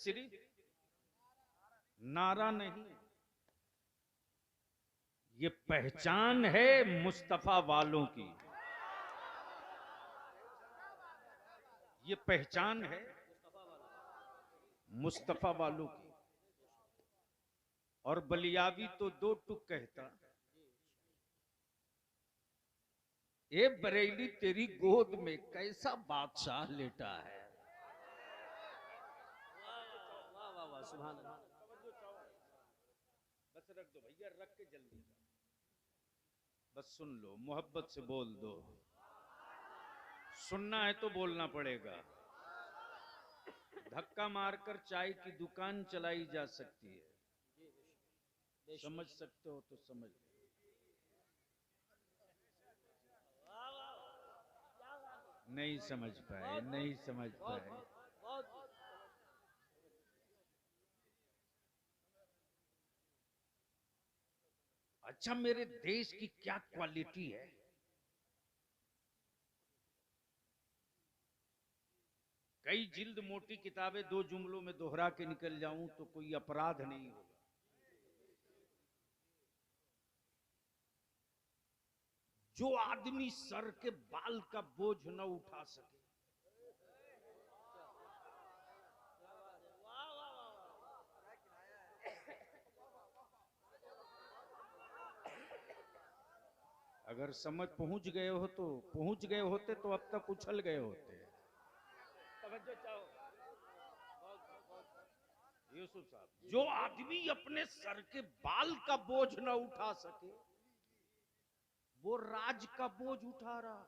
सिर्फ नारा नहीं, ये पहचान है मुस्तफा वालों की। ये पहचान है मुस्तफा वालों की। और बलियावी तो दो टुक कहता, ए बरेली तेरी गोद में कैसा बादशाह लेटा है। वाह वाह वाह, सुभान अल्लाह। बस रख दो भैया, रख के जल्दी बस सुन लो, मोहब्बत से बोल दो। सुनना है तो बोलना पड़ेगा। धक्का मारकर चाय की दुकान चलाई जा सकती है, समझ सकते हो तो समझ लो। नहीं समझ पाए, नहीं समझ पाए। अच्छा, मेरे देश की क्या क्वालिटी है। कई जिल्द मोटी किताबें दो जुमलों में दोहरा के निकल जाऊं तो कोई अपराध नहीं होगा। जो आदमी सर के बाल का बोझ न उठा सके, अगर समझ पहुंच गए हो तो पहुंच गए होते तो अब तक उछल गए होते। यूसुफ साहब, जो आदमी अपने सर के बाल का बोझ न उठा सके वो राज का बोझ उठा रहा,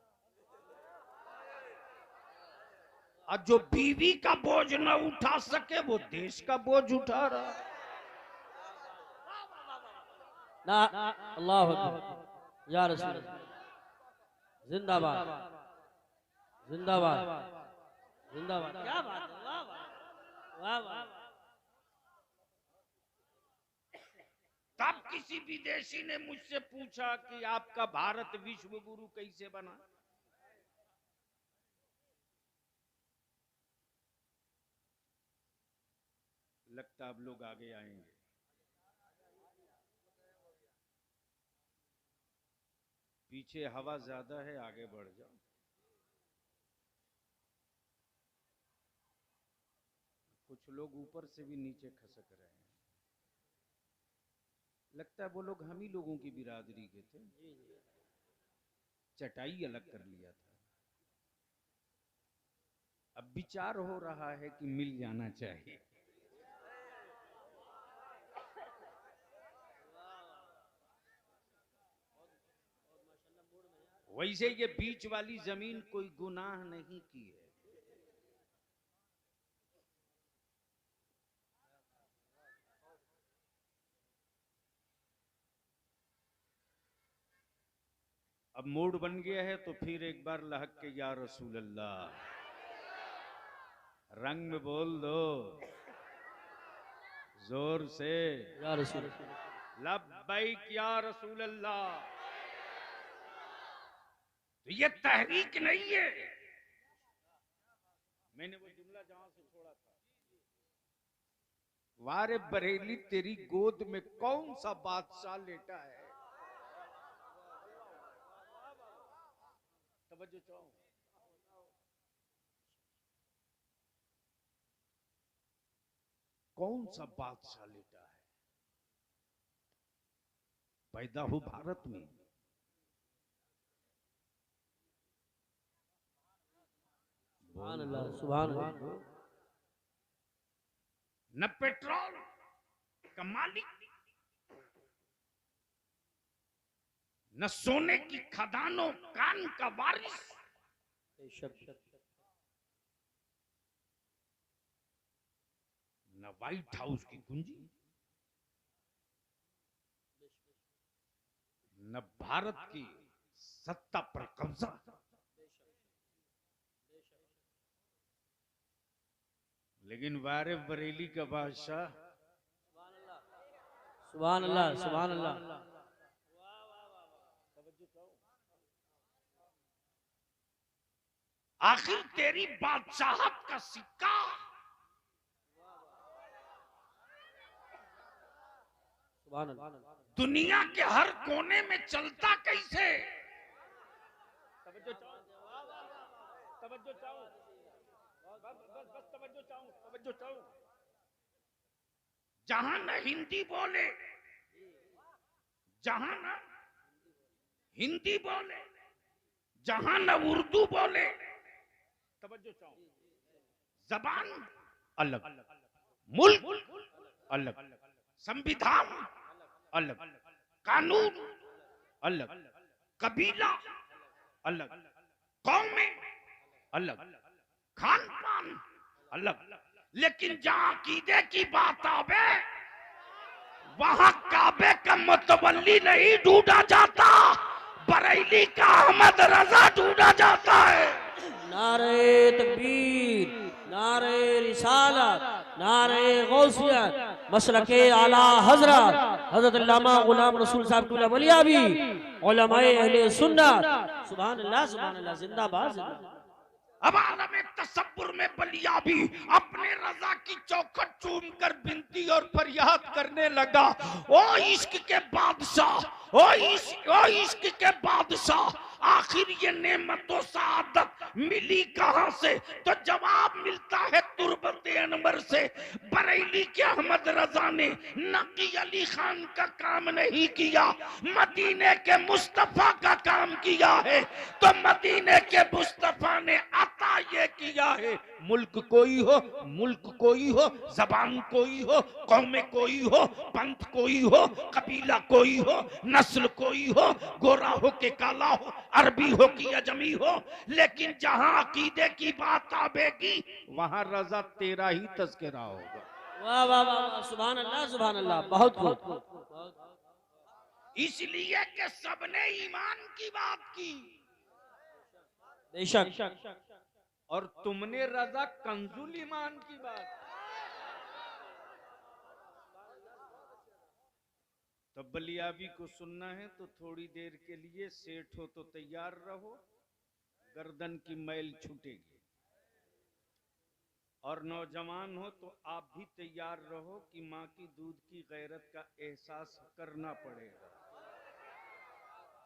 और जो बीवी का बोझ न उठा सके वो देश का बोझ उठा रहा। ना अल्लाह अकबर या रसूल, जिंदाबाद जिंदाबाद जिंदाबाद। क्या बात है, वाह वाह वाह वाह। तब किसी विदेशी ने मुझसे पूछा कि आपका भारत विश्व गुरु कैसे बना। लगता अब लोग आगे आएंगे। पीछे हवा ज्यादा है, आगे बढ़ जाओ। कुछ लोग ऊपर से भी नीचे खसक रहे हैं। लगता है वो लोग हम ही लोगों की बिरादरी के थे, चटाई अलग कर लिया था। अब विचार हो रहा है कि मिल जाना चाहिए। वैसे ये बीच वाली जमीन कोई गुनाह नहीं की है। अब मूड बन गया है तो फिर एक बार लहक के या रसूल अल्लाह रंग में बोल दो, जोर से या रसूल। लब्बैक या रसूल अल्लाह। तो ये तहरीक नहीं है। मैंने वो जुमला जहां से छोड़ा था, वारे बरेली तेरी गोद में कौन सा बादशाह लेटा है। तवज्जो चाहो, कौन सा बादशाह लेटा है। पैदा हो भारत में, सुभान अल्लाह सुभान अल्लाह। न पेट्रोल का मालिक, न सोने की खदानों कान का वारिस, न व्हाइट हाउस की कुंजी, न भारत की सत्ता पर कब्जा। लेकिन वारे बरेली का बादशाह, सुभान अल्लाह सुभान अल्लाह। आखिर तेरी बादशाहत का सिक्का सुभान अल्लाह। दुनिया के हर कोने में चलता कैसे? तवज्जो चाहो, तवज्जो चाहो, बस तवज्जो चाहो, तवज्जो चाहो। जहां न हिंदी बोले, जहां न हिंदी बोले, जहां न उर्दू बोले, तवज्जो चाहो, जबान अलग, मुल्क अलग, संविधान अलग, कानून अलग, कबीला अलग, कौमें अलग, खान पान अलग, लेकिन जहां अकीदे की बात आवे वहां काबे का मुतवल्ली नहीं ढूंढा जाता, बरेली का अहमद रजा ढूंढा जाता है। नारे तकबीर, नारे रिसालत, नारे गौसियत, मसलके आला हजरत हजरत अल्लामा गुलाम रसूल साहब की वलिया भी उलमाए अहले सुन्नत। सुभान अल्लाह, सुभान अल्लाह, जिंदाबाद, जिंदाबाद। अब आलम तसब्बुर में बलिया भी अपने रजा की चौखट चूम कर विनती और फरियाद करने लगा, ओ इश्क के बादशाह, ओ इश्क के बादशाह, आखिर ये नेमतों सादत मिली कहां से? तो जवाब मिलता है तुर्बत अनवर से। बरेली के अहमद रजा ने नकी अली खान का काम नहीं किया, मदीने के मुस्तफा का काम किया है। तो मदीने के मुस्तफा ने अता ये किया है, मुल्क कोई हो, मुल्क कोई हो, जबान कोई हो, कौम कोई हो, पंथ कोई हो, कबीला कोई हो, नस्ल कोई हो, गोरा हो के काला हो, अरबी हो कि अजमी हो, लेकिन जहां अकीदे की बात आवेगी वहां रजा तेरा ही तस्करा होगा। वाह वाह वाह, सुभान अल्लाह, सुभान अल्लाह, बहुत खूब। इसलिए कि सबने ईमान की बात की बेशक, और तुमने रजा कंजुल ईमान की बात। तो बलियाबी को सुनना है तो थोड़ी देर के लिए सेठ हो तो तैयार रहो, गर्दन की मैल छूटेगी। और नौजवान हो तो आप भी तैयार रहो कि माँ की दूध की गैरत का एहसास करना पड़ेगा।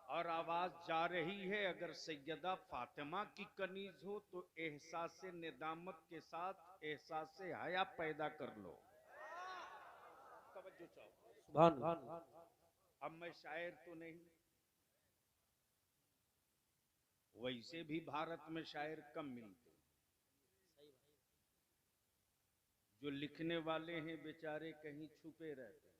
और आवाज जा रही है, अगर सैयदा फातिमा की कनीज हो तो एहसास से निदामत के साथ एहसास से हया पैदा कर लो। तवज्जो चाहो। सुभान। अब मैं शायर तो नहीं, वैसे भी भारत में शायर कम मिलते, जो लिखने वाले हैं बेचारे कहीं छुपे रहते हैं,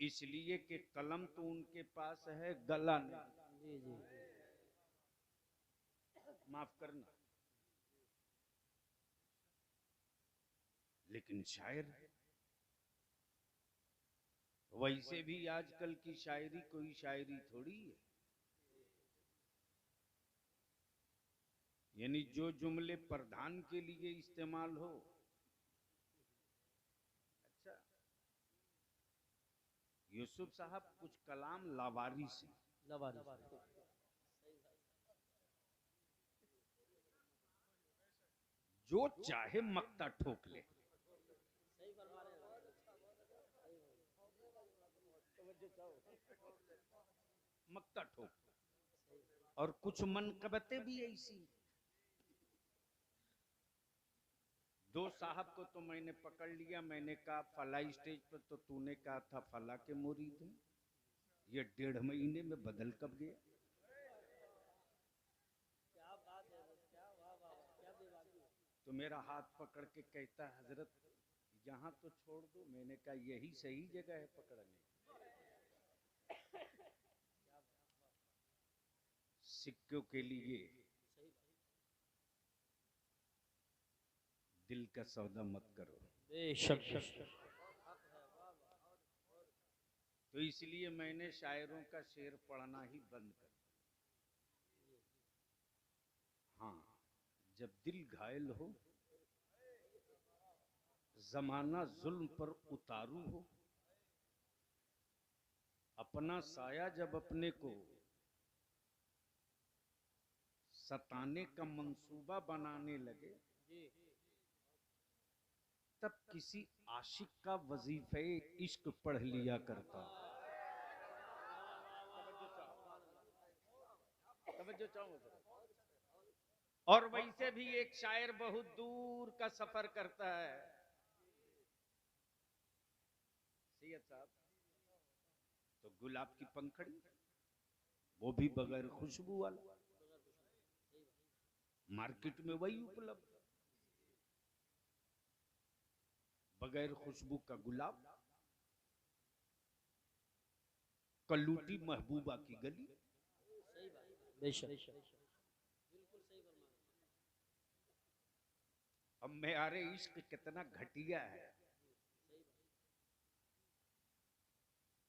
इसलिए कि कलम तो उनके पास है, गला नहीं। जी जी, माफ करना, लेकिन शायर वैसे भी आजकल की शायरी कोई शायरी थोड़ी है। यानी जो जुमले प्रधान के लिए इस्तेमाल हो, अच्छा यूसुफ साहब कुछ कलाम लावारिस हैं, जो चाहे मक्ता ठोक ले। मक्ता ठोक, और कुछ मनकबतें भी ऐसी। दो साहब को तो मैंने पकड़ लिया, मैंने कहा फला स्टेज पर तो तूने कहा था फला के मुरीद हैं, ये 1.5 महीने में बदल कब गया? तो मेरा हाथ पकड़ के कहता है हजरत यहाँ तो छोड़ दो। मैंने कहा यही सही जगह है पकड़ने। सिक्कों के लिए दिल का सौदा मत करो। बेशक। तो इसलिए मैंने शायरों का शेर पढ़ना ही बंद कर दिया। हाँ, जब दिल घायल हो, जमाना जुल्म पर उतारू हो, अपना साया जब अपने को सताने का मंसूबा बनाने लगे, तब किसी आशिक का वजीफे इश्क पढ़ लिया करता। और वैसे भी एक शायर बहुत दूर का सफर करता है सैयद साहब, तो गुलाब की पंखड़ी वो भी बगैर खुशबू वाला, मार्केट में वही उपलब्ध, बगैर खुशबू का गुलाब, कल्लूटी महबूबा की गली। अब मेरे इश्क कितना घटिया है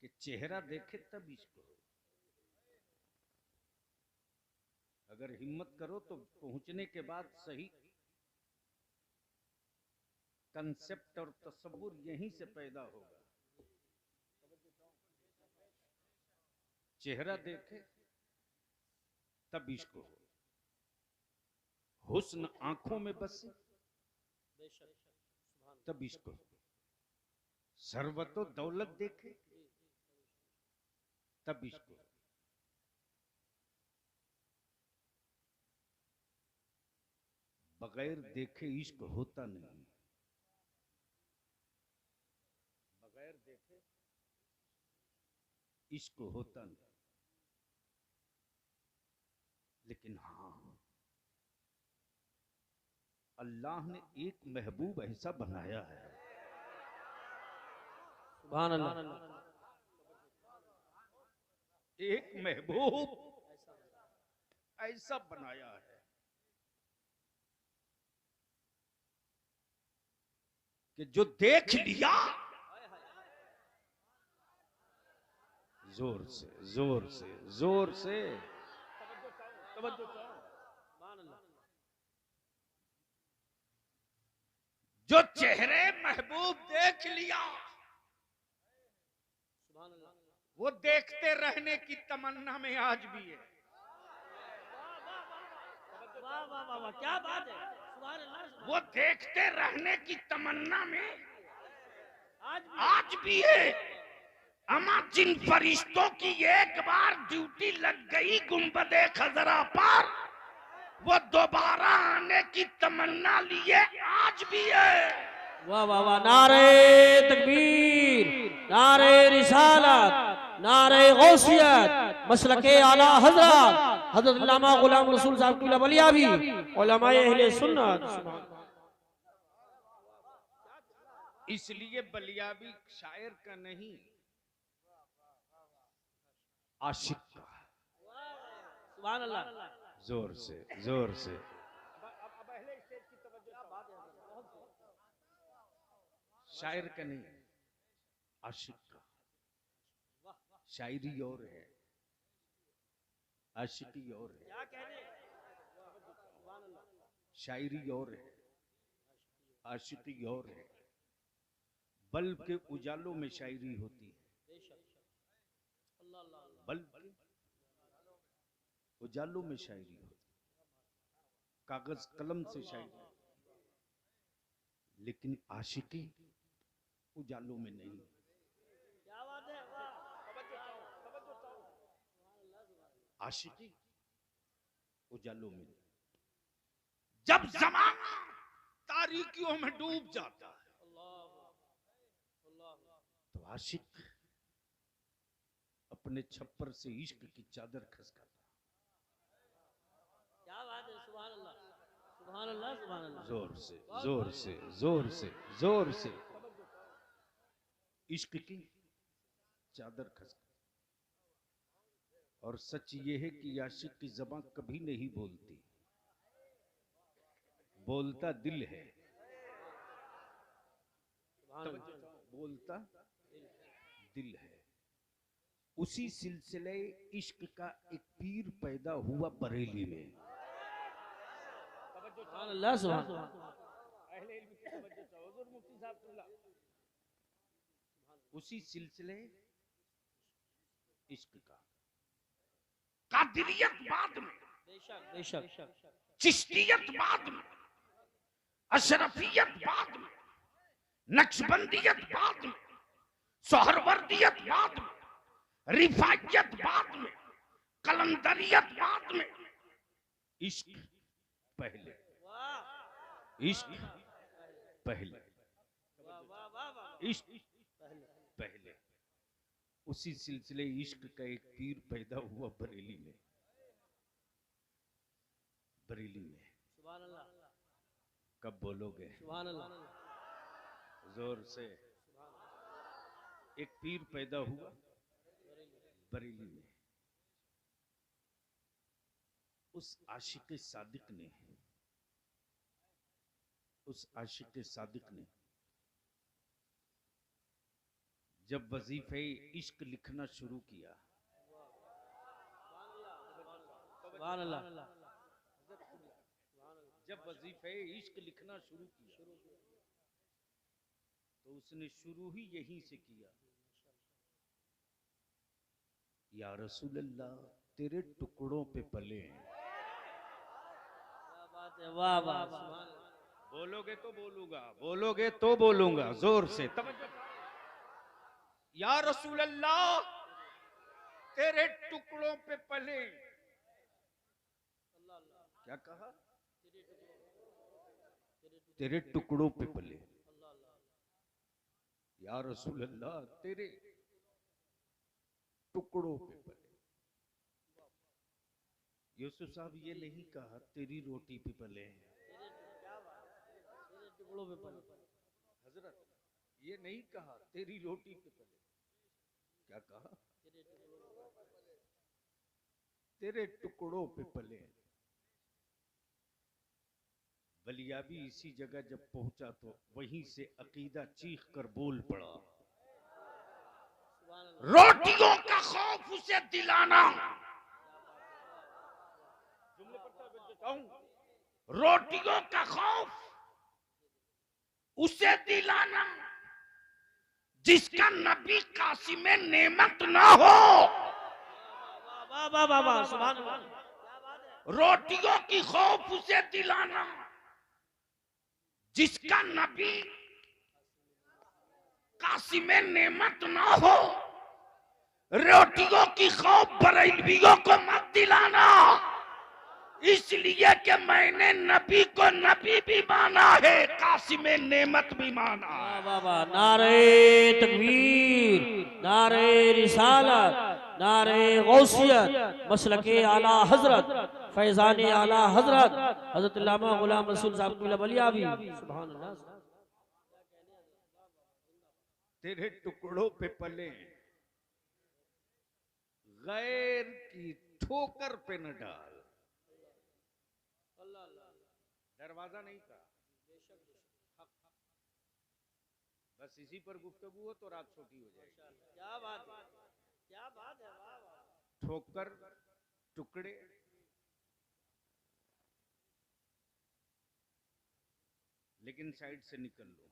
कि चेहरा देखे तब इश्क हो। अगर हिम्मत करो तो पहुंचने के बाद सही कंसेप्ट और तस्वुर यहीं से पैदा होगा। चेहरा देखे तब इश्क हो, हुस्न आंखों में बसे तब इश्क हो, सरवतो दौलत देखे तब इश्क हो। बगैर देखे इश्क होता नहीं, बगैर देखे इश्क होता नहीं। लेकिन हाँ, अल्लाह ने एक महबूब ऐसा बनाया है, सुभान अल्लाह, एक महबूब ऐसा बनाया है कि जो देख लिया जोर से जोर से जोर से, जो चेहरे महबूब देख लिया वो देखते रहने की तमन्ना में आज भी है। वाह वाह वाह वाह, क्या बात है, सुभान अल्लाह। वो देखते रहने की तमन्ना में आज भी है। अमा जिन फरिश्तों की एक बार ड्यूटी लग गई गुंबदे खजरा पर, वो दोबारा आने की तमन्ना लिए आज भी है। वाह वाह वाह, नारे तकबीर, नारे रिसालत, नारे गौसियत, मसलके आला हजरत हजरत अल्लामा गुलाम रसूल साहब की वलिया भी उलमाए अहले सुन्नत। इसलिए बलियाबी शायर का नहीं, आशिक का। सुभान अल्लाह, जोर से जोर से। शायर का नहीं, आशिक का। शायरी और है, आशिकी और है। शायरी और है, आशिकी और है। बल्ब के उजालों में शायरी होती है, बल्ब के उजालों में शायरी होती है, कागज कलम से शायरी, लेकिन आशिकी उजालों में नहीं। आशिकी उजालों में नहीं। जब ज़माना तारीकियों में डूब जाता है तो आशिक अपने छप्पर से इश्क की चादर खसकाता। क्या बात है, सुभान अल्लाह, सुभान अल्लाह, सुभान अल्लाह। जोर से जोर से जोर से जोर से इश्क की चादर खसकाता। और सच ये है कि आशिक की ज़बान कभी नहीं बोलती, बोलता दिल है, बोलता दिल है। उसी सिलसिले इश्क का एक पीर पैदा हुआ बरेली में। सुभान अल्लाह, सुभान अल्लाह। उसी सिलसिले इश्क का कादिरियत बाद में, बेशक बेशक, चिश्तियत बाद में, अशरफियत बाद में, नक्शबंदियत बाद में, सोहरवर्दियत बाद में, रिफायत बाद में, कलंदरियत बाद में, इश्क पहले, इश्क पहले, इश्क पहले। उसी सिलसिले इश्क का एक पीर पैदा हुआ बरेली में, बरेली में। कब बोलोगे? जोर से। एक पीर पैदा हुआ बरेली में। उस आशिक सादिक ने, उस आशिक सादिक ने जब वजीफे इश्क लिखना शुरू किया, जब वजीफे इश्क लिखना शुरू किया तो उसने शुरू ही यहीं से किया, या रसूल अल्लाह तेरे टुकड़ों पे पले हैं। वाह वाह, बोलोगे तो बोलूंगा, बोलोगे तो बोलूंगा, जोर से। या रसूल अल्लाह तेरे टुकड़ों पे पले। क्या कहा? तेरे टुकड़ों पे पले। या रसूल अल्लाह तेरे टुकड़ों पे पले। यूसुफ साहब ये नहीं कहा तेरी रोटी पे पले हैं, हजरत ये नहीं कहा तेरी रोटी पे पले। क्या कहा? तेरे टुकड़ों पे पले। बलियाबी इसी जगह जब पहुंचा तो वहीं से अकीदा चीख कर बोल पड़ा, रोटियों का खौफ उसे दिलाना। जुमले पढ़ता हूं, रोटियों का खौफ उसे दिलाना जिसका नबी कासिम नेमत ना हो। वाह वाह वाह, सुभान अल्लाह। रोटियों की खौफ उसे दिलाना जिसका नबी कासिम नेमत ना हो। रोटियों की खौफ बरेलवियों को मत दिलाना, इसलिए कि मैंने नबी को नबी भी माना है, कासिम नेमत भी माना। वाह वाह वाह, नारे तकबीर, नारे रिसालत, नारे गौसियत, मसलके आला हजरत, फैजान आला हजरत हजरत अल्लामा गुलाम रसूल साहब की बलियाबी। सुभान अल्लाह। तेरे टुकड़ों पे पले, गैर की ठोकर पे न डाल। दरवाजा नहीं था, बस इसी पर गुफ्तगू हो तो रात छोटी हो जाएगी। क्या बात है, क्या बात है, वाह वाह। ठोकर, टुकड़े, लेकिन साइड से निकल लो,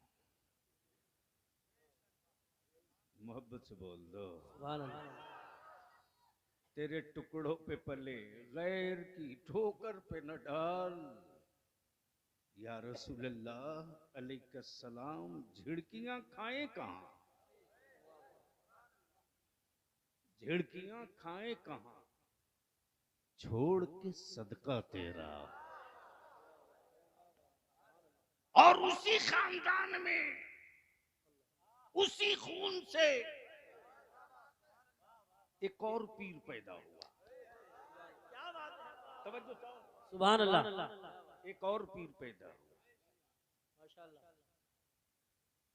मोहब्बत से बोल दो। सुभान अल्लाह। तेरे टुकड़ों पे पले, गैर की ठोकर पे न डाल। या रसूल अल्लाह अलैहिस्सलाम झिड़कियां खाए कहां, झिड़कियां खाए कहां, छोड़ के सदका तेरा। और उसी खानदान में, उसी खून से एक और पीर पैदा हुआ। क्या बात है, तवज्जो चाहो। सुभान अल्लाह। एक और पीर पैदा हुआ, माशाअल्लाह।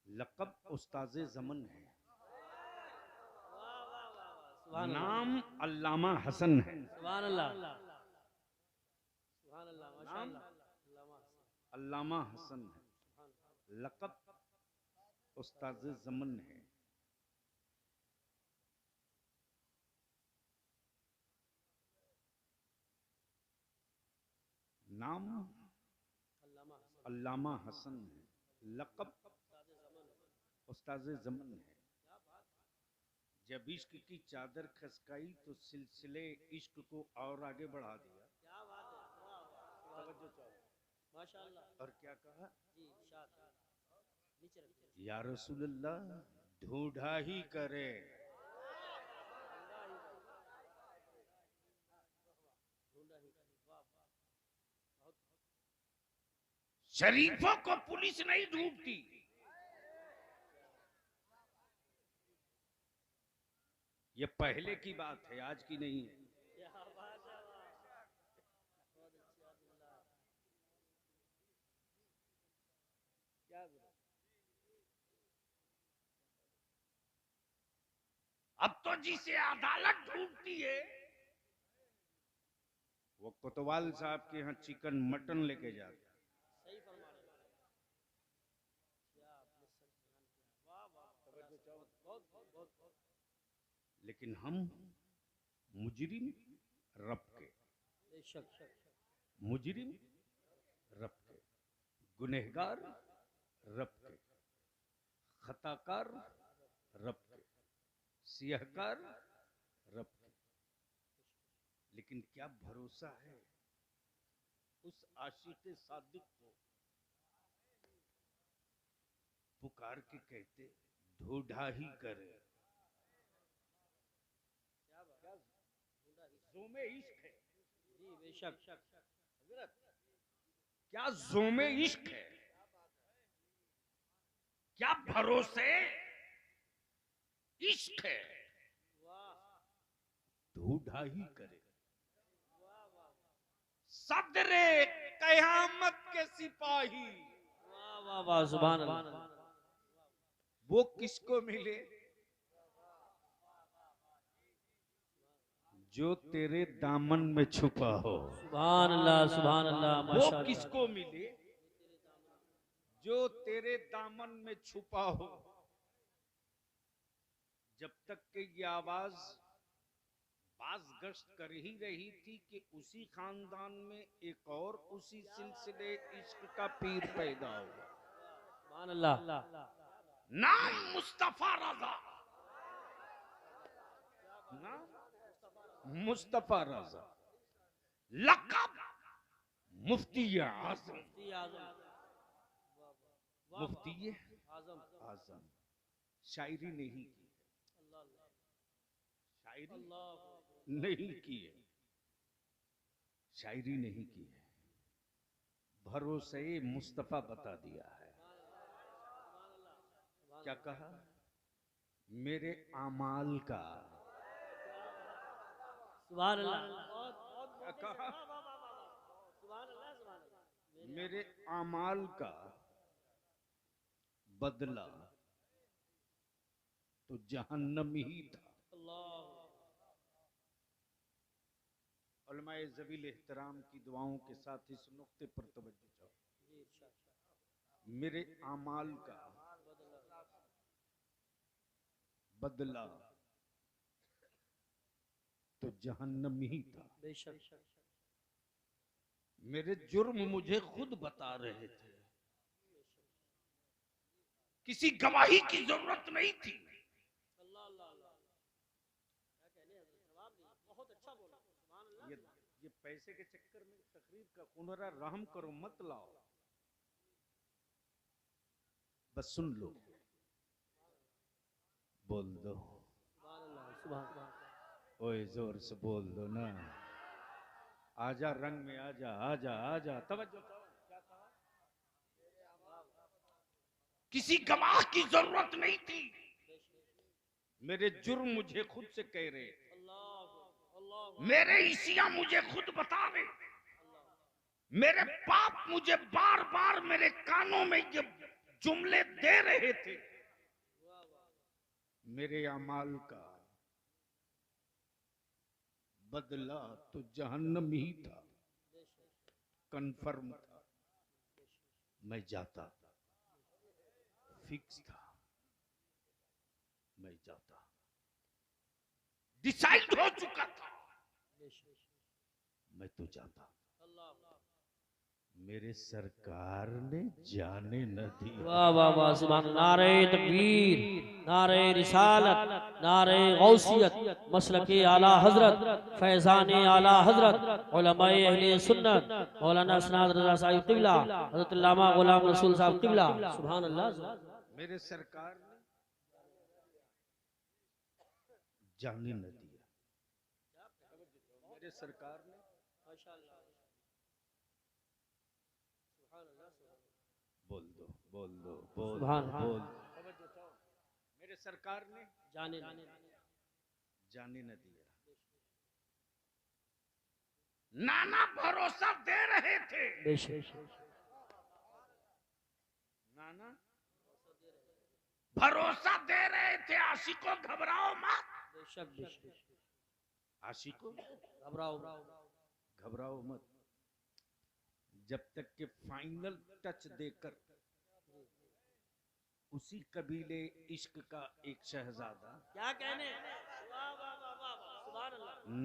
लक़ब उस्ताज़े ज़मन है, वाह वाह वाह, नाम अल्लामा हसन है। सुभान अल्लाह, सुभान अल्लाह, माशाअल्लाह। अल्लामा हसन है, लक़ब उस्ताज़े ज़मन है। नाम अल्लामा हसन है, लक़ब उस्ताज़े ज़मन है। जब इश्क की चादर खसकाई तो सिलसिले इश्क को और आगे बढ़ा दिया। क्या बात है, तवज्जो चाहो। माशाअल्लाह। और क्या कहा? जी, इरशाद। या रसूलल्लाह ढूंढा ही करे। शरीफों को पुलिस नहीं ढूंढती। ये पहले की बात है, आज की नहीं है। अब तो जिसे अदालत ढूंढती है वो कोतवाल साहब के यहाँ चिकन मटन लेके जाते। लेकिन हम मुजरिम रब के, मुजरिम रब के, गुनहगार रब के, खताकार रब के, सियाहकार रब के। लेकिन क्या भरोसा है उस आशिक़े सादिक को पुकार के कहते ढूंढा ही करे। ज़ोमे इश्क है जी, बेशक। क्या ज़ोमे इश्क है, क्या भरोसे इश्क है, ढूंढा ही करे। सदरे कयामत के सिपाही, वाह वाह वाह, सुभान अल्लाह। वो किसको मिले जो तेरे दामन में छुपा हो। सुभान अल्लाह, सुभान अल्लाह, वो माशाअल्लाह। किसको मिले जो तेरे दामन में छुपा हो। जब तक कि ये आवाज बाज गश्त कर ही रही थी कि उसी खानदान में एक और उसी सिलसिले इश्क का पीर पैदा हुआ। सुभान अल्लाह। नाम मुस्तफा रजा, नाम मुस्तफा रजा, लक़ब मुफ्ती आज़म, मुफ्ती आज़म। शायरी नहीं की, शायरी नहीं की है, शायरी नहीं की है, भरोसे मुस्तफा बता दिया है। क्या कहा? मेरे आमाल का, सुभान अल्लाह। क्या कहा? मेरे आमाल का बदला तो जहन्नम ही था। उलमाए ज़वील एहतराम की दुआओं के साथ इस नुक्ते पर तवज्जो चाहो। मेरे आमाल का बदला तो जहन्नम ही था। मेरे जुर्म मुझे खुद बता रहे थे, किसी गवाही की जरूरत नहीं थी। ये पैसे के चक्कर में तकरीर का कुनरा रहम करो, मत लाओ, बस सुन लो, बोल दो। ओए जोर से बोल दो ना, आजा रंग में, आजा आजा आजा, तवज्जो। किसी गवाह की जरूरत नहीं थी, मेरे जुर्म मुझे खुद से कह रहे, मेरे इसिया मुझे खुद बता रहे, मेरे पाप मुझे बार बार मेरे कानों में ये जुमले दे रहे थे। मेरे अमाल का बदला तो जहन्नम ही था, कन्फर्म था, मैं जाता, फिक्स था, मैं जाता, डिसाइड हो चुका था, मैं तो जाता। मेरे सरकार ने जाने न दी। वाह वाह वाह, सुभान। नारे तकबीर, नारे रिसालत, नारे गौसियत, मसलके आला हजरत, फैजान आला हजरत, उलमाए अहले सुन्नत, मौलाना सनाद रज़ा साहिब क़िबला, हज़रत अल्लामा ग़ुलाम रसूल साहब क़िबला। सुभान अल्लाह। मेरे सरकार ने जाने न दिया, मेरे सरकार ने बोल दो बोल दो बोल बोल, मेरे सरकार ने जाने न दिया। नाना भरोसा दे रहे थे, नाना भरोसा दे रहे थे, आशिकों घबराओ मत, आशिकों घबराओ मत, जब तक के फाइनल टच देकर उसी कबीले इश्क का एक शहजादा, क्या कहने,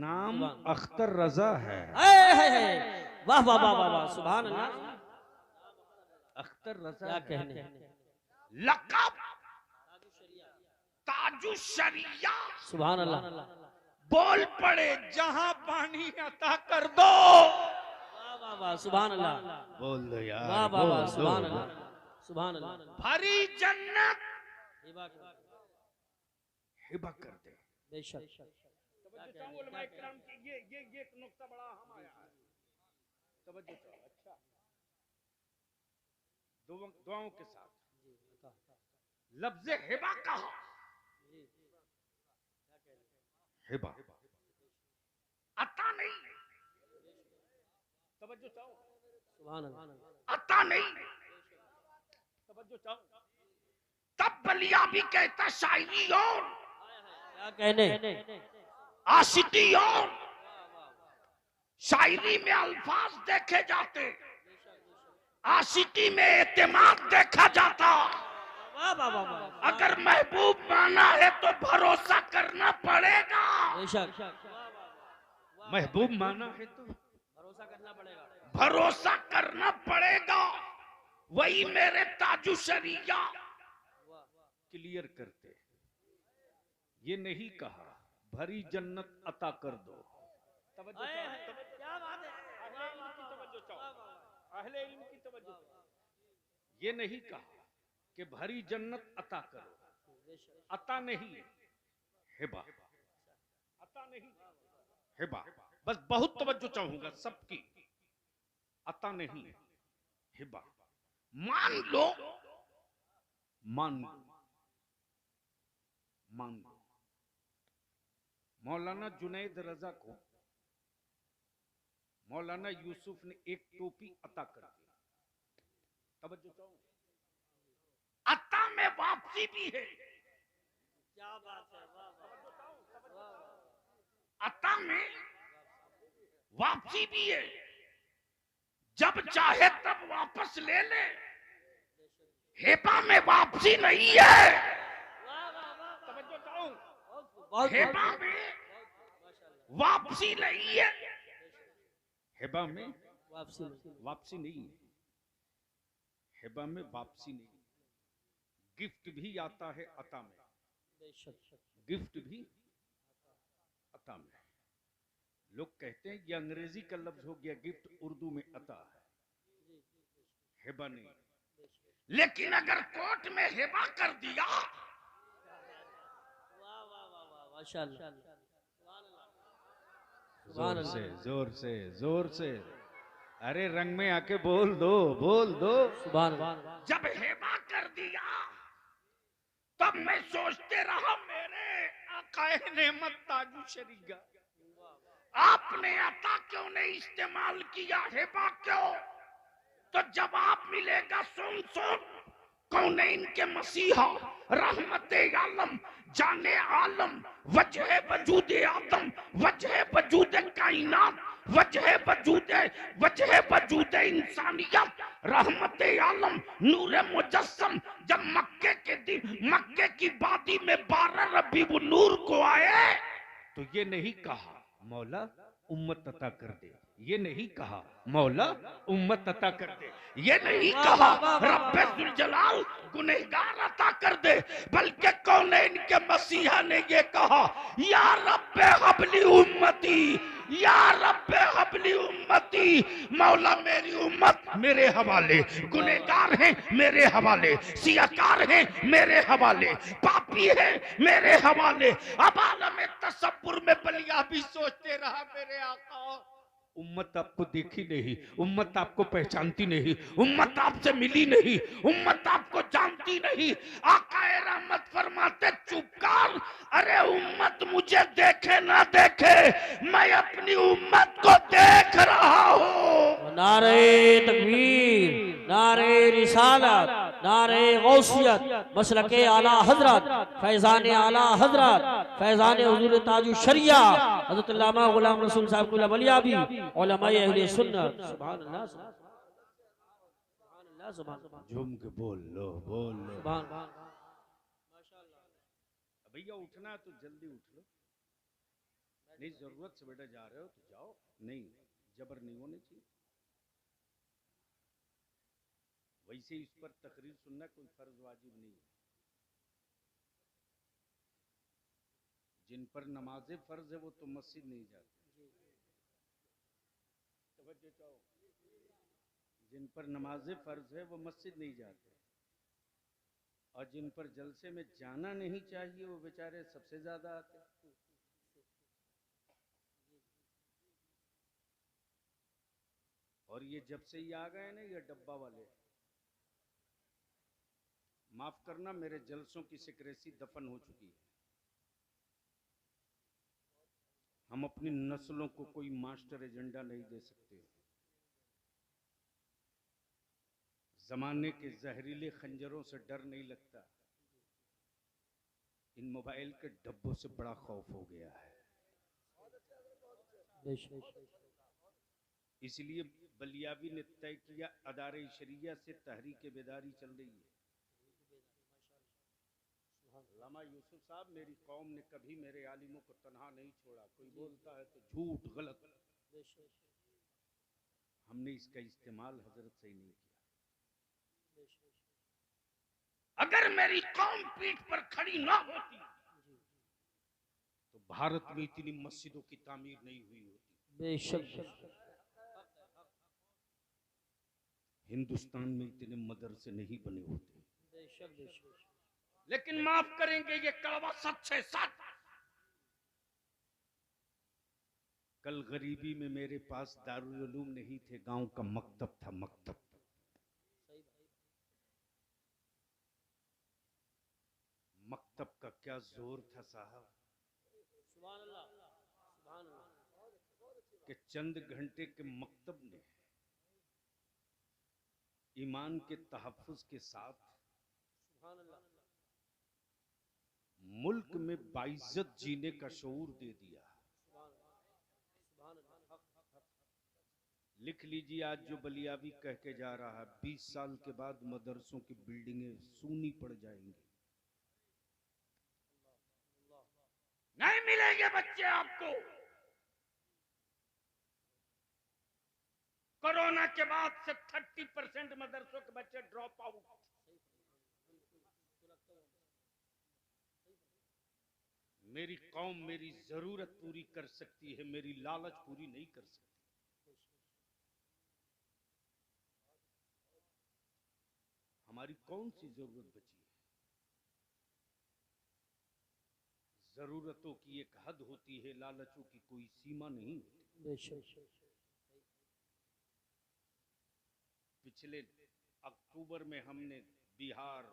नाम अख्तर रजा है, वाह वाह वाह वाह, सुभान अल्लाह, अख्तर रजा क्या कहने, लक़ब ताजु शरिया, सुभान अल्लाह, बोल पड़े जहां पानी अता कर दो, वाह वाह वाह, सुभान अल्लाह, बोल दो यार, वाह वाह वाह, सुभान अल्लाह, सुभान अल्लाह, भरी जन्नत हिबा कर दे। बेशक, ये एक नुक्ता बड़ा अहम आया है, तवज्जो करो। अच्छा, दुआओं के साथ लफ्ज़ हिबा कहा, हिबा अता नहीं, तवज्जो चाहो, सुभान अल्लाह, अता नहीं, तवज्जो चाहो। तब बलिया भी कहता शायरी और क्या कहने, आशिकी और शायरी में अल्फाज देखे जाते, आशिकी में एतमाद देखा जाता। वाह वाह वाह वाह, अगर महबूब माना है तो भरोसा करना पड़ेगा, बेशक, महबूब माना है तो भरोसा करना पड़ेगा, भरोसा करना पड़ेगा। वही मेरे ताजु शरिया क्लियर करते, ये नहीं कहा भरी जन्नत अता कर दो, क्या बात है, अहले इल्म की तवज्जो, ये नहीं कहा कि भरी जन्नत अता करो, अता नहीं हिबा, अता नहीं हिबा, बस बहुत तवज्जो चाहूंगा सबकी, अता नहीं हिबा। मान लो, मान लो, मान लो मौलाना जुनैद रजा को मौलाना यूसुफ ने एक टोपी अता कर दी, तवज्जो चाहो, अता में वापसी भी है, क्या बात है, अता में वापसी भी है, जब चाहे तब वापस ले ले, हेबा में वापसी नहीं है, तवज्जो चाहो, हेबा में वापसी नहीं है, हेबा में वापसी नहीं है, हेबा में वापसी नहीं, गिफ्ट भी आता है अता में, गिफ्ट भी अता में। लोग कहते हैं ये अंग्रेजी का लफ्ज हो गया गिफ्ट, उर्दू में अता है, हेबा नहीं। लेकिन अगर कोर्ट में हेबा कर दिया, जोर से जोर से जोर से, अरे रंग में आके बोल दो, बोल दो, जब हेबा कर दिया तब मैं सोचते रहा मेरे आकाए नेमत ताजु शरीगा, आपने अता क्यों नहीं इस्तेमाल किया, हेबा क्यों? तो जवाब मिलेगा, सुन सुन, कौनैन के मसीहा रहमते आलम जाने आलम वजह वजूद आदम वजह वजूद कायनात वजह वजूद इंसानियत रहमते आलम नूर मुजस्सम जब मक्के की वादी में 12 रबीउल नूर को आए तो ये नहीं कहा मौला उम्मत अता कर दे, ये नहीं कहा मौला उम्मत अता कर दे, ये नहीं कहा रब्बे जुल जलाल गुनहगार अता कर दे, बल्कि कौनैन के मसीहा ने ये कहा या रब्बे हबली उम्मती या रब्बे हबली उम्मती, मौला मेरी उम्मत मेरे हवाले, गुनहगार हैं मेरे हवाले, सियाकार हैं मेरे हवाले, पापी है मेरे हवाले। अब आलम तसब्बुर में बलिया भी सोचते रहा मेरे आका, उम्मत आपको देखी नहीं, उम्मत आपको पहचानती नहीं, उम्मत आपसे मिली नहीं, उम्मत आपको जानती नहीं। आकाए रहमत फरमाते चुप कर, अरे उम्मत मुझे देखे ना देखे, मैं अपनी उम्मत को देख रहा हूँ। नारे तकबीर, नारे रिसालत, नारे गौसियत, मसलके आला हजरत, फैजान आला हजरत, फैजान हुजूर ताजु शरिया हजरत अल्लामा गुलाम रसूल साहब कुला बलिया भी उलमाए अहले सुन्नत। सुभान अल्लाह, सुभान अल्लाह, सुभान अल्लाह, झूम के बोल लो, बोल लो। सुभान भैया उठना है तो जल्दी उठ लो, नहीं जरूरत से बेटा जा रहे हो तो जाओ, नहीं जबर नहीं होनी चाहिए। वैसे इस पर तकरीर सुनना कोई फर्ज वाजिब नहीं है। जिन पर नमाजें फर्ज है वो तो मस्जिद नहीं जाते। जिन पर नमाजें फर्ज है वो मस्जिद नहीं जाते, और जिन पर जलसे में जाना नहीं चाहिए वो बेचारे सबसे ज्यादा आते। और ये जब से ही आ गए ना ये डब्बा वाले, माफ करना मेरे जलसों की सिक्रेसी दफन हो चुकी है। हम अपनी नस्लों को कोई मास्टर एजेंडा नहीं दे सकते। जमाने के जहरीले खंजरों से डर नहीं लगता, इन मोबाइल के डब्बों से बड़ा खौफ हो गया है। इसलिए बलियावी ने तय किया, अदारे शरिया से तहरीक बेदारी चल रही है। अल्लामा यूसुफ साहब, मेरी कौम ने कभी मेरे आलिमों को तन्हा नहीं छोड़ा, कोई बोलता है तो झूठ गलत, हमने इसका इस्तेमाल हजरत से ही नहीं किया। अगर मेरी कौम पीठ पर खड़ी ना होती तो भारत में इतनी मस्जिदों की तामीर नहीं हुई होती, बेशक हिंदुस्तान में इतने मदरसे नहीं बने होते। बेशक लेकिन माफ करेंगे ये कड़वा सच है, सच। कल गरीबी में मेरे पास दारुल उलूम नहीं थे, गांव का मकतब था, मकतब। मकतब का क्या जोर था साहब, सुभान अल्लाह, सुभान अल्लाह, कि चंद घंटे के मकतब ने ईमान के तहफ्फुज के साथ सुभान अल्लाह, मुल्क में बाइज्जत जीने का शऊर दे दिया। लिख लीजिए, आज जो बलियावी कह के जा रहा है, 20 साल के बाद मदरसों की बिल्डिंगें सूनी पड़ जाएंगी, नहीं मिलेंगे बच्चे आपको। कोरोना के बाद से 30% मदरसों के बच्चे ड्रॉप आउट। मेरी कौम मेरी जरूरत पूरी कर सकती है, मेरी लालच पूरी नहीं कर सकती। हमारी कौन सी जरूरत बची है? जरूरतों की एक हद होती है, लालचों की कोई सीमा नहीं होती। बेशक पिछले अक्टूबर में हमने बिहार,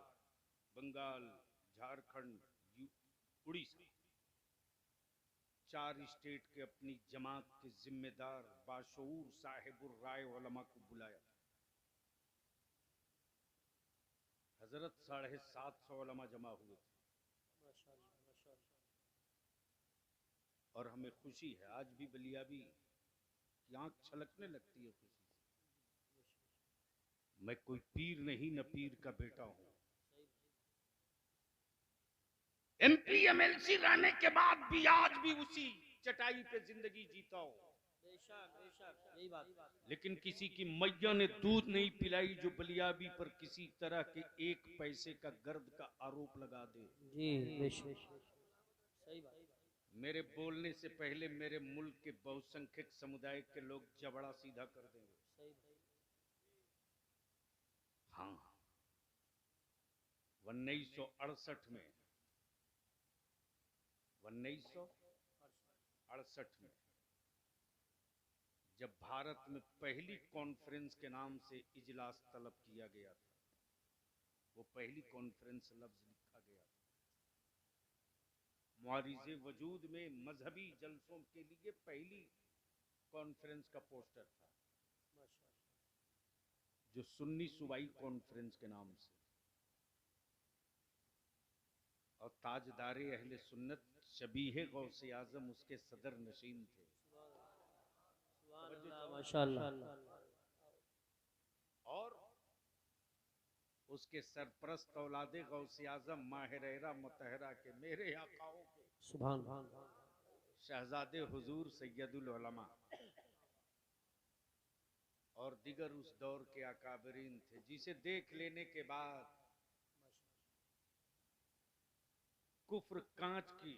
बंगाल, झारखंड, उड़ीसा, 4 स्टेट के अपनी जमात के जिम्मेदार बाशऊर साहिबुर राय उलमा को बुलाया। हजरत 750 उलमा जमा हुए थे, और हमें खुशी है, आज भी बलियावी की आंख छलकने लगती है खुशी से। मैं कोई पीर नहीं, न पीर का बेटा हूं। MP MLC रहने के बाद भी आज भी उसी चटाई पे जिंदगी जीता हूं। यही बात, लेकिन किसी की मैया ने दूध नहीं पिलाई जो बलियावी पर किसी तरह के 1 पैसे का गर्द का आरोप लगा दे। जी बेशक सही बात। मेरे बोलने से पहले मेरे मुल्क के बहुसंख्यक समुदाय के लोग जबड़ा सीधा कर देंगे। हाँ, 1968 में 1968 में जब भारत में पहली कॉन्फ्रेंस के नाम से इजलास तलब किया गया था, वो पहली कॉन्फ्रेंस लफ्ज लिखा गया था। मुआरिज़े वजूद में मजहबी जलसों के लिए पहली कॉन्फ्रेंस का पोस्टर था, जो सुन्नी सूबाई कॉन्फ्रेंस के नाम से, और ताजदारे अहले सुन्नत शबीह गौसे आजम उसके सदर नशीन थे। माशाअल्लाह। और उसके सरप्रस्त औलादे गौसे आजम माहिरा मुतहरा के मेरे आकाओं के सुभान शहजादे हुजूर सैयदुल उलमा और दिगर उस दौर के अकाबरीन थे, जिसे देख लेने के बाद कुफ्र कांच की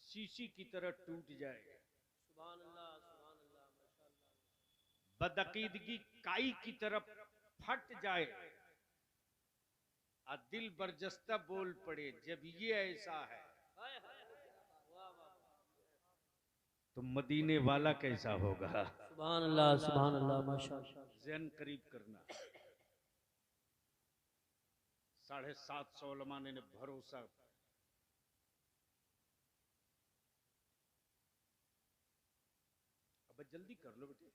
शीशी की तरह टूट जाए, बदअकीदगी काई की तरफ फट जाए, और दिल बरजस्ता बोल पड़े, जब ये ऐसा है तो मदीने वाला कैसा होगा। सुभान अल्लाह माशाअल्लाह। ज़हन करीब करना। 750 उलमा ने भरोसा, अब जल्दी कर लो बेटे,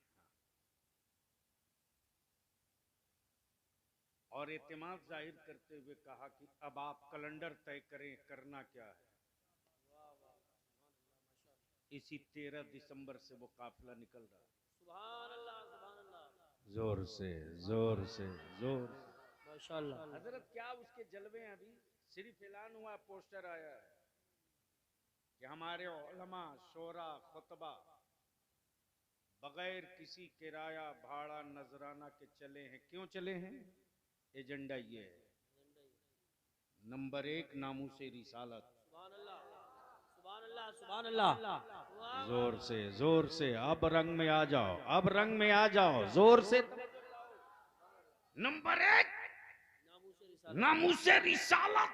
और एतमाद जाहिर करते हुए कहा कि अब आप कैलेंडर तय करें, करना क्या है। इसी 13 दिसंबर से वो काफिला निकल रहा है। जोर से जोर से जोर से माशाअल्लाह। हजरत क्या उसके जलवे हैं, अभी सिर्फ ऐलान हुआ, पोस्टर आया है कि हमारे उलमा शोरा खुतबा बगैर किसी किराया भाड़ा नजराना के चले हैं। क्यों चले हैं? एजेंडा ये है, नंबर 1 नामूसे रिसालत। सुभान अल्लाह। जोर से अब रंग में आ जाओ, अब रंग में आ जाओ, जोर से। नंबर 1 नामूसे रिसालत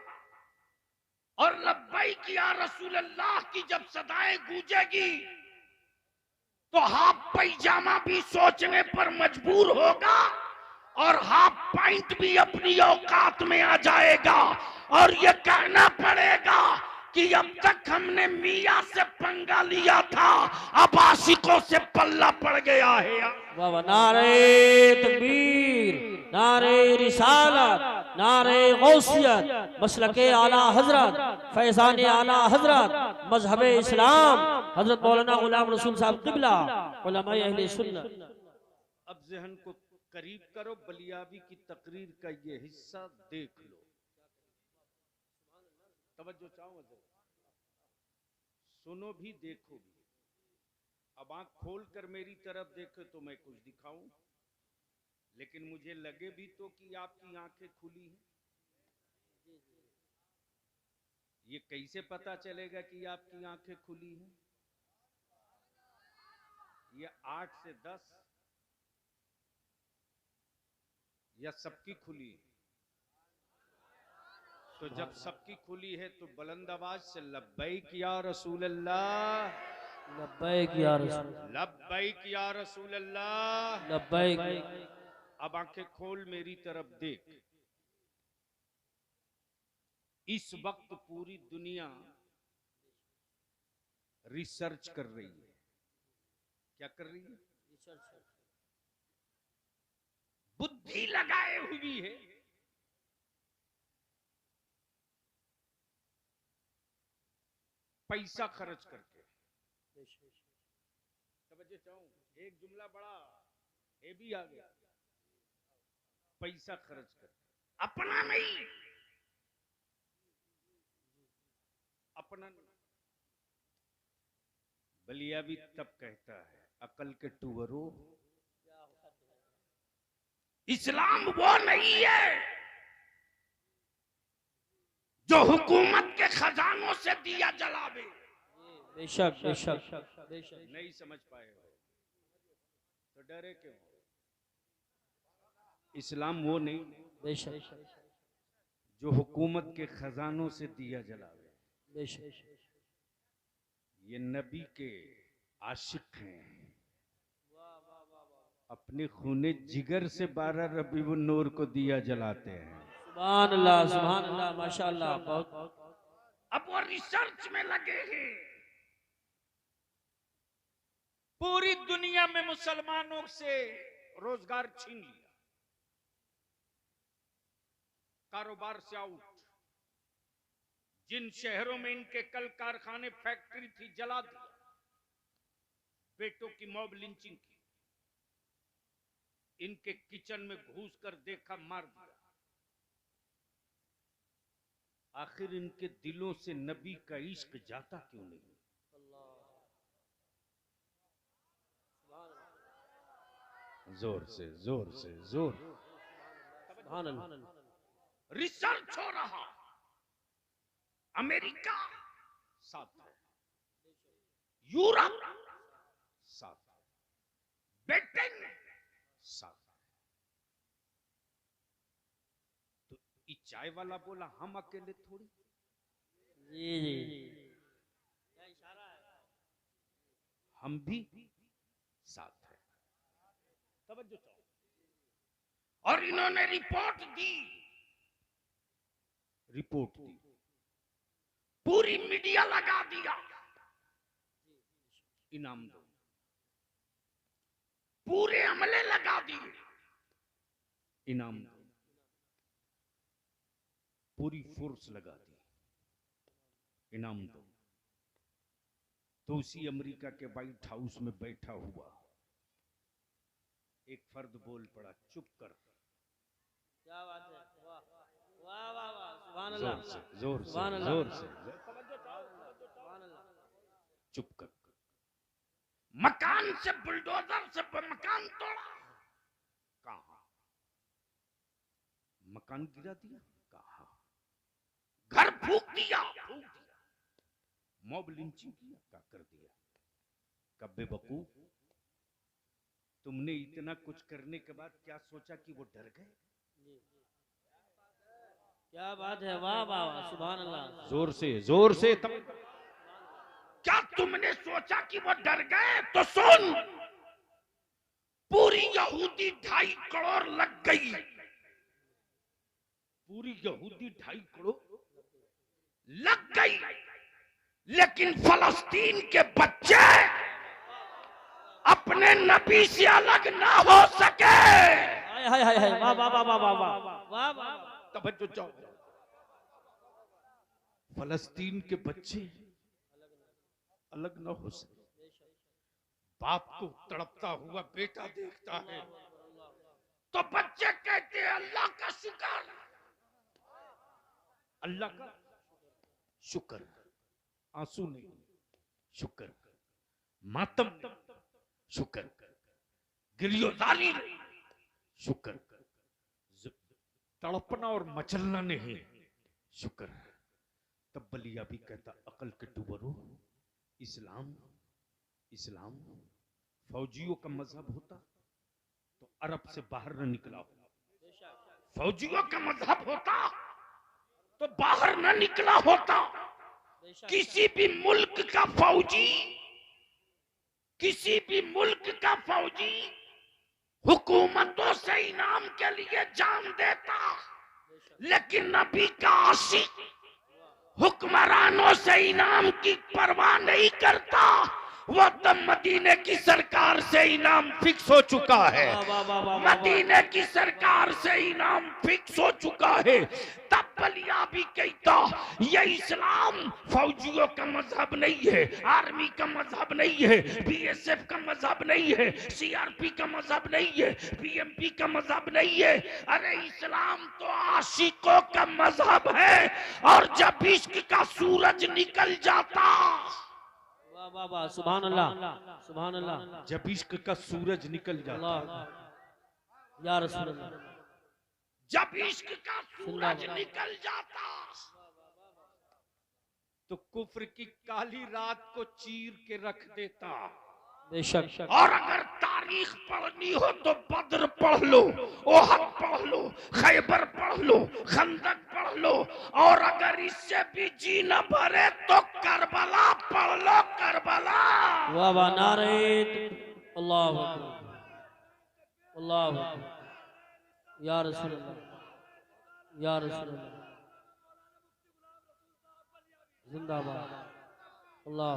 और लब्बैक या रसूल अल्लाह की जब सदाएं गूंजेगी तो हाफ पैजामा भी सोचने पर मजबूर होगा और हाफ पैंट भी अपनी औकात में आ जाएगा, और ये कहना पड़ेगा कि अब तक हमने मियां से पंगा लिया था, अब आशिकों से पल्ला पड़ गया है। वाह वाह, नारे तकबीर, नारे रिसालत, नारे गौसियत, मसलके आला हजरत, फैजान आला हजरत, मजहब इस्लाम, हजरत मौलाना गुलाम रसूल साहब क़िबला, उलमा अहले सुन्नत। अब ज़हन को करीब करो, बलियाबी की तकरीर का ये हिस्सा देख लो, तवज्जो चाहूंगा, सुनो भी देखो भी। अब आंख खोल कर मेरी तरफ देखो तो मैं कुछ दिखाऊं, लेकिन मुझे लगे भी तो कि आपकी आंखें खुली हैं। ये कैसे पता चलेगा कि आपकी आंखें खुली हैं? ये 8 से 10 या सबकी खुली है? तो जब सबकी खुली है तो बुलंद आवाज से लब्बैक या रसूल अल्लाह, लब्बैक या रसूल, लब्बैक या रसूल अल्लाह, लब्बैक। अब आंखें खोल मेरी तरफ देख। इस वक्त पूरी दुनिया रिसर्च कर रही है। क्या कर रही है? बुद्धि लगाए हुई है, पैसा खर्च करके। समझे चाहूं, एक जुमला बड़ा ये भी आ गया, पैसा खर्च करके, अपना नहीं, अपना नहीं। बलिया भी तब कहता है, अकल के टूवरो, इस्लाम वो नहीं है जो हुकूमत के खजानों से दिया जलावे। बेशक बेशक बेशक। नहीं समझ पाए हो तो डरे क्यों? इस्लाम वो नहीं बेशक जो हुकूमत के खजानों से दिया जलावे। बेशक ये नबी के आशिक हैं, अपने खूने जिगर से 12 रबीउन नूर को दिया जलाते हैं। सुभान अल्लाह माशाअल्लाह। बहुत अब वो रिसर्च में लगे हैं, पूरी दुनिया में मुसलमानों से रोजगार छीन लिया, कारोबार से आउट। जिन शहरों में इनके कल कारखाने फैक्ट्री थी जला दिया, बेटों की मॉब लिंचिंग की, इनके किचन में घुस कर देखा मार दिया। आखिर इनके दिलों से नबी का इश्क जाता क्यों नहीं? जोर से जोर से जोर। रिसर्च हो रहा, अमेरिका साथ है, यूरोप साथ है, ब्रिटेन साथ है। तो ये चाय वाला बोला हम अकेले थोड़ी। जी जी क्या इशारा है। हम भी साथ है। तवज्जो चाहो। और इन्होंने रिपोर्ट दी, पूरी मीडिया लगा दिया, इनाम दो, पूरे अमले लगा दिए, इनाम दो, पूरी फोर्स लगा दी, इनाम दो। तो उसी अमेरिका के व्हाइट हाउस में बैठा हुआ एक फर्द बोल पड़ा, चुप कर। क्या बात है, वाह वाह वाह वाह, सुभान जोर अल्लाह से जोर से सुभान अल्लाह जोर से सुभान अल्लाह। चुप कर। मकान से बुलडोजर से मकान तोड़ा, कहा? मकान गिरा दिया, कहा? घर फूक दिया, मॉब लिंचिंग किया, क्या कर दिया? कब बेवकूफ, तुमने इतना कुछ करने के बाद क्या सोचा कि वो डर गए? क्या बात है, वाह वाह वाह, सुभान अल्लाह। जोर से तब क्या तुमने सोचा कि वो डर गए? तो सुन, पूरी यहूदी 2.5 करोड़ लग गई, पूरी यहूदी 2.5 करोड़ लग गई, लेकिन फलस्तीन के बच्चे अपने नबी से अलग ना हो सके। हाय हाय हाय हाय, वाह वाह वाह वाह वाह वाह वाह वाह। तवज्जो चाहो। फलस्तीन के बच्चे अलग ना हो सके। बाप को तड़पता हुआ बेटा देखता है तो बच्चे कहते हैं अल्लाह का शुक्र, अल्लाह का शुक्र। आंसू नहीं, शुक्र, मातम शुक्र, गिरियोदारी शुक्र, तड़पना और मचलना नहीं, शुक्र। तब बलिया भी कहता, अकल के टुबरो, इस्लाम इस्लाम फौजियों का मजहब होता तो अरब से बाहर न निकला होता, फौजियों का मजहब होता तो बाहर न निकला होता। किसी भी मुल्क का फौजी, किसी भी मुल्क का फौजी हुकूमतों से इनाम के लिए जान देता, लेकिन नबी का आशिक हुक्मरानों से इनाम की परवाह नहीं करता। वो तो मदीने की सरकार से इनाम फिक्स हो चुका है, मदीने की सरकार से इनाम फिक्स हो चुका है। तब बलिया भी कहता, ये इस्लाम फौजियों का मजहब नहीं है, आर्मी का मजहब नहीं है, बीएसएफ का मजहब नहीं है, सीआरपी का मजहब नहीं है, बीएमपी का मजहब नहीं है। अरे इस्लाम तो आशिकों का मजहब है। और जब इश्क का सूरज निकल जाता, वाह वाह वाह, सुभान अल्लाह सुभान अल्लाह। जब इश्क का सूरज निकल जाता, या रसूल अल्लाह, जब इश्क का सूरज निकल जाता तो कुफ्र की काली रात को चीर के रख देता। बेशक। और अगर तारीख पढ़नी हो तो बद्र पढ़ लो, ओहद पढ़ लो, खैबर पढ़ लो, खंदक पढ़ लो, और अगर इससे भी जी न भरे तो करबला पढ़ लो, करबला। वाह वाह, नारे अल्लाह अकबर, अल्लाह अकबर, या रसूल अल्लाह, या रसूल अल्लाह, जिंदाबाद, अल्लाह,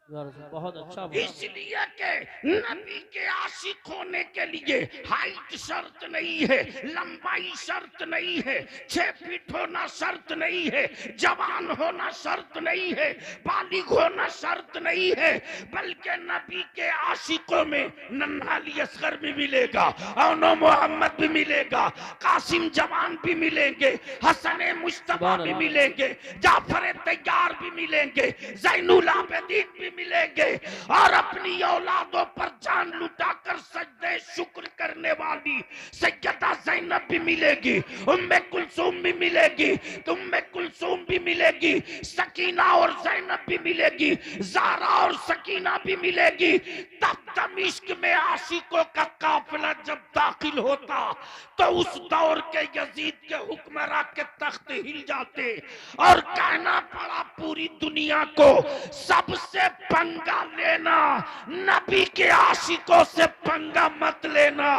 या रसूल। बहुत अच्छा बोला। इसलिए के नबी के आशिक होने के लिए हाइट शर्त नहीं है, लंबाई शर्त नहीं है, 6 फीट होना शर्त नहीं है, जवान होना शर्त नहीं है, बालिग होना शर्त नहीं है, बल्कि नबी के आशिकों में नन्हा अली असगर भी मिलेगा, औनो मोहम्मद भी मिलेगा, कासिम जवान भी मिलेंगे, हसन मुश्तबा भी मिलेंगे, जाफर तैयार भी मिलेंगे, जैनुल आबिदीन भी मिलेंगे, और अपनी औलादों पर जान लुटाकर सजदे शुक्र करने वाली सैयदा ज़ैनब भी मिलेगी, उम्मे कुलसूम भी मिलेगी, उम्मे कुलसूम भी मिलेगी, सकीना और ज़ैनब भी मिलेगी, ज़ारा और सकीना भी मिलेगी। तब दमिश्क में आशिकों का काफिला जब दाखिल होता तो उस दौर के यजीद के हुक्मरान के तख्त हिल जाते और कहना पड़ा पूरी दुनिया को, सबसे पंगा लेना, नबी के आशिकों से पंगा मत लेना,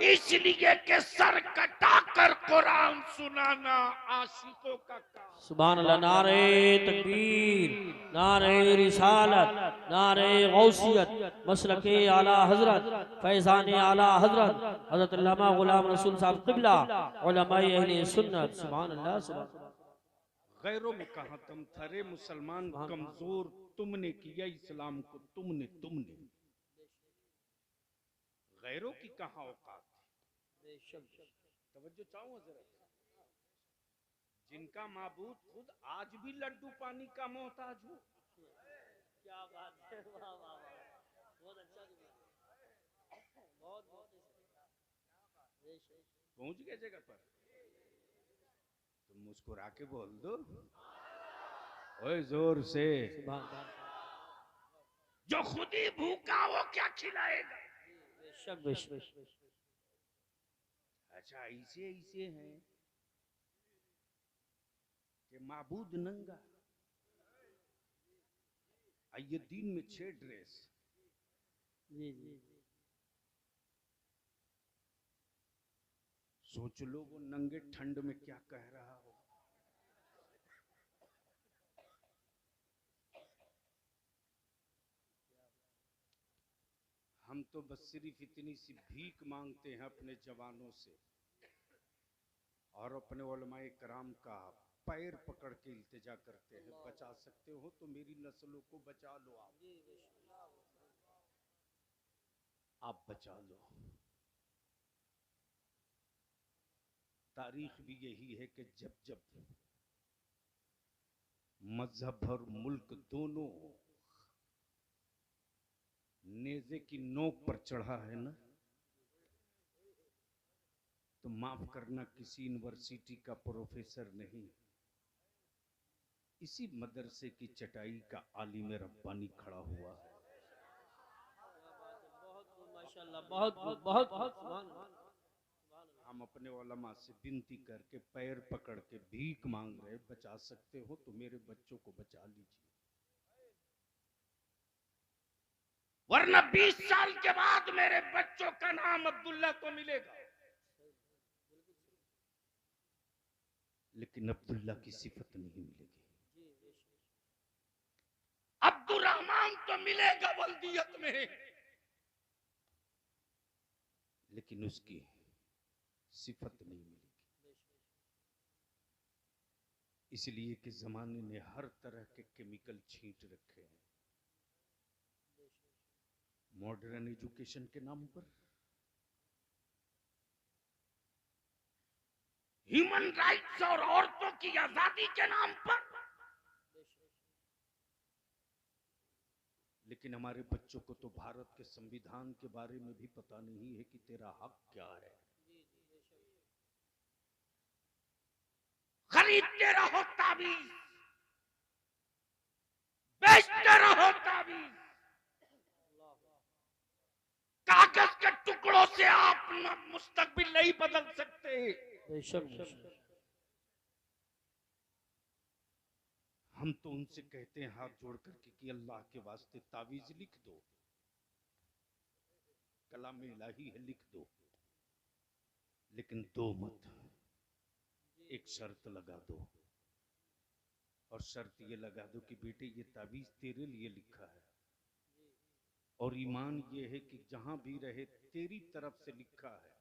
इसलिए कि सर कटाकर कुरान सुनाना आशिकों का काम। सुभान अल्लाह, नारे तकबीर, नारे रिसालत, नारे गौसियत, मसलके आला हजरत, फैज़ान आला हजरत, हजरत अल्लामा गुलाम रसूल साहब क़िबला, उलमाए अहले सुन्नत। सुभान अल्लाह, सुभान अल्लाह। गैरों में कहा तुम थरे मुसलमान कमजोर, तुमने किया इस्लाम को, तुमने गैरों की कहा औकात। तवज्जो चाहूं जरा, जिनका माबूद खुद आज भी लड्डू पानी का मोहताज हो। क्या बात है, वाह वाह वाह, बहुत अच्छा, बहुत बहुत पहुंच गए जगह पर, तुम मुस्कुरा के बोल दो ओए जोर से, जो खुद ही भूखा वो क्या खिलाएगा। बेशक बेशक। अच्छा ऐसे ऐसे हैं कि माबूद नंगा, ये दिन में 6 ड्रेस, जी जी, सोच लो वो नंगे ठंड में क्या कह रहा हो। हम तो बस सिर्फ इतनी सी भीख मांगते हैं अपने जवानों से और अपने उलमाए कराम का पैर पकड़ के इल्तिजा करते हैं, बचा सकते हो तो मेरी नस्लों को बचा लो, आप बचा लो। तारीख भी यही है कि जब जब मजहब और मुल्क दोनों नेज़े की नोक पर चढ़ा है ना, तो माफ करना किसी यूनिवर्सिटी का प्रोफेसर नहीं, इसी मदरसे की चटाई का आलिम रब्बानी खड़ा हुआ है। माशाल्लाह, बहुत बहुत बहुत। हम अपने उलमा से विनती करके पैर पकड़ के भीख मांग रहे, बचा सकते हो तो मेरे बच्चों को बचा लीजिए, वरना 20 साल के बाद मेरे बच्चों का नाम अब्दुल्ला को मिलेगा, लेकिन अब्दुल्ला की सिफत नहीं मिलेगी। अब्दुर्रहमान तो मिलेगा वल्दियत में, लेकिन उसकी सिफत नहीं मिलेगी, इसलिए कि जमाने ने हर तरह के केमिकल छींट रखे हैं मॉडर्न एजुकेशन के नाम पर, ह्यूमन राइट्स और औरतों की आजादी के नाम पर, लेकिन हमारे बच्चों को तो भारत के संविधान के बारे में भी पता नहीं है कि तेरा हक क्या है। खरीदते रहो ताबीज, बेचते रहो ताबीज। कागज के टुकड़ों से आप मुस्तकबिल नहीं बदल सकते। बेशक बेशक। हम तो उनसे कहते हैं हाथ जोड़ करके कि अल्लाह के वास्ते ताबीज लिख दो, कलाम इलाही है लिख दो, लेकिन दो मत, एक शर्त लगा दो। और शर्त ये लगा दो कि बेटे ये ताबीज तेरे लिए लिखा है, और ईमान ये है कि जहां भी रहे तेरी तरफ से लिखा है।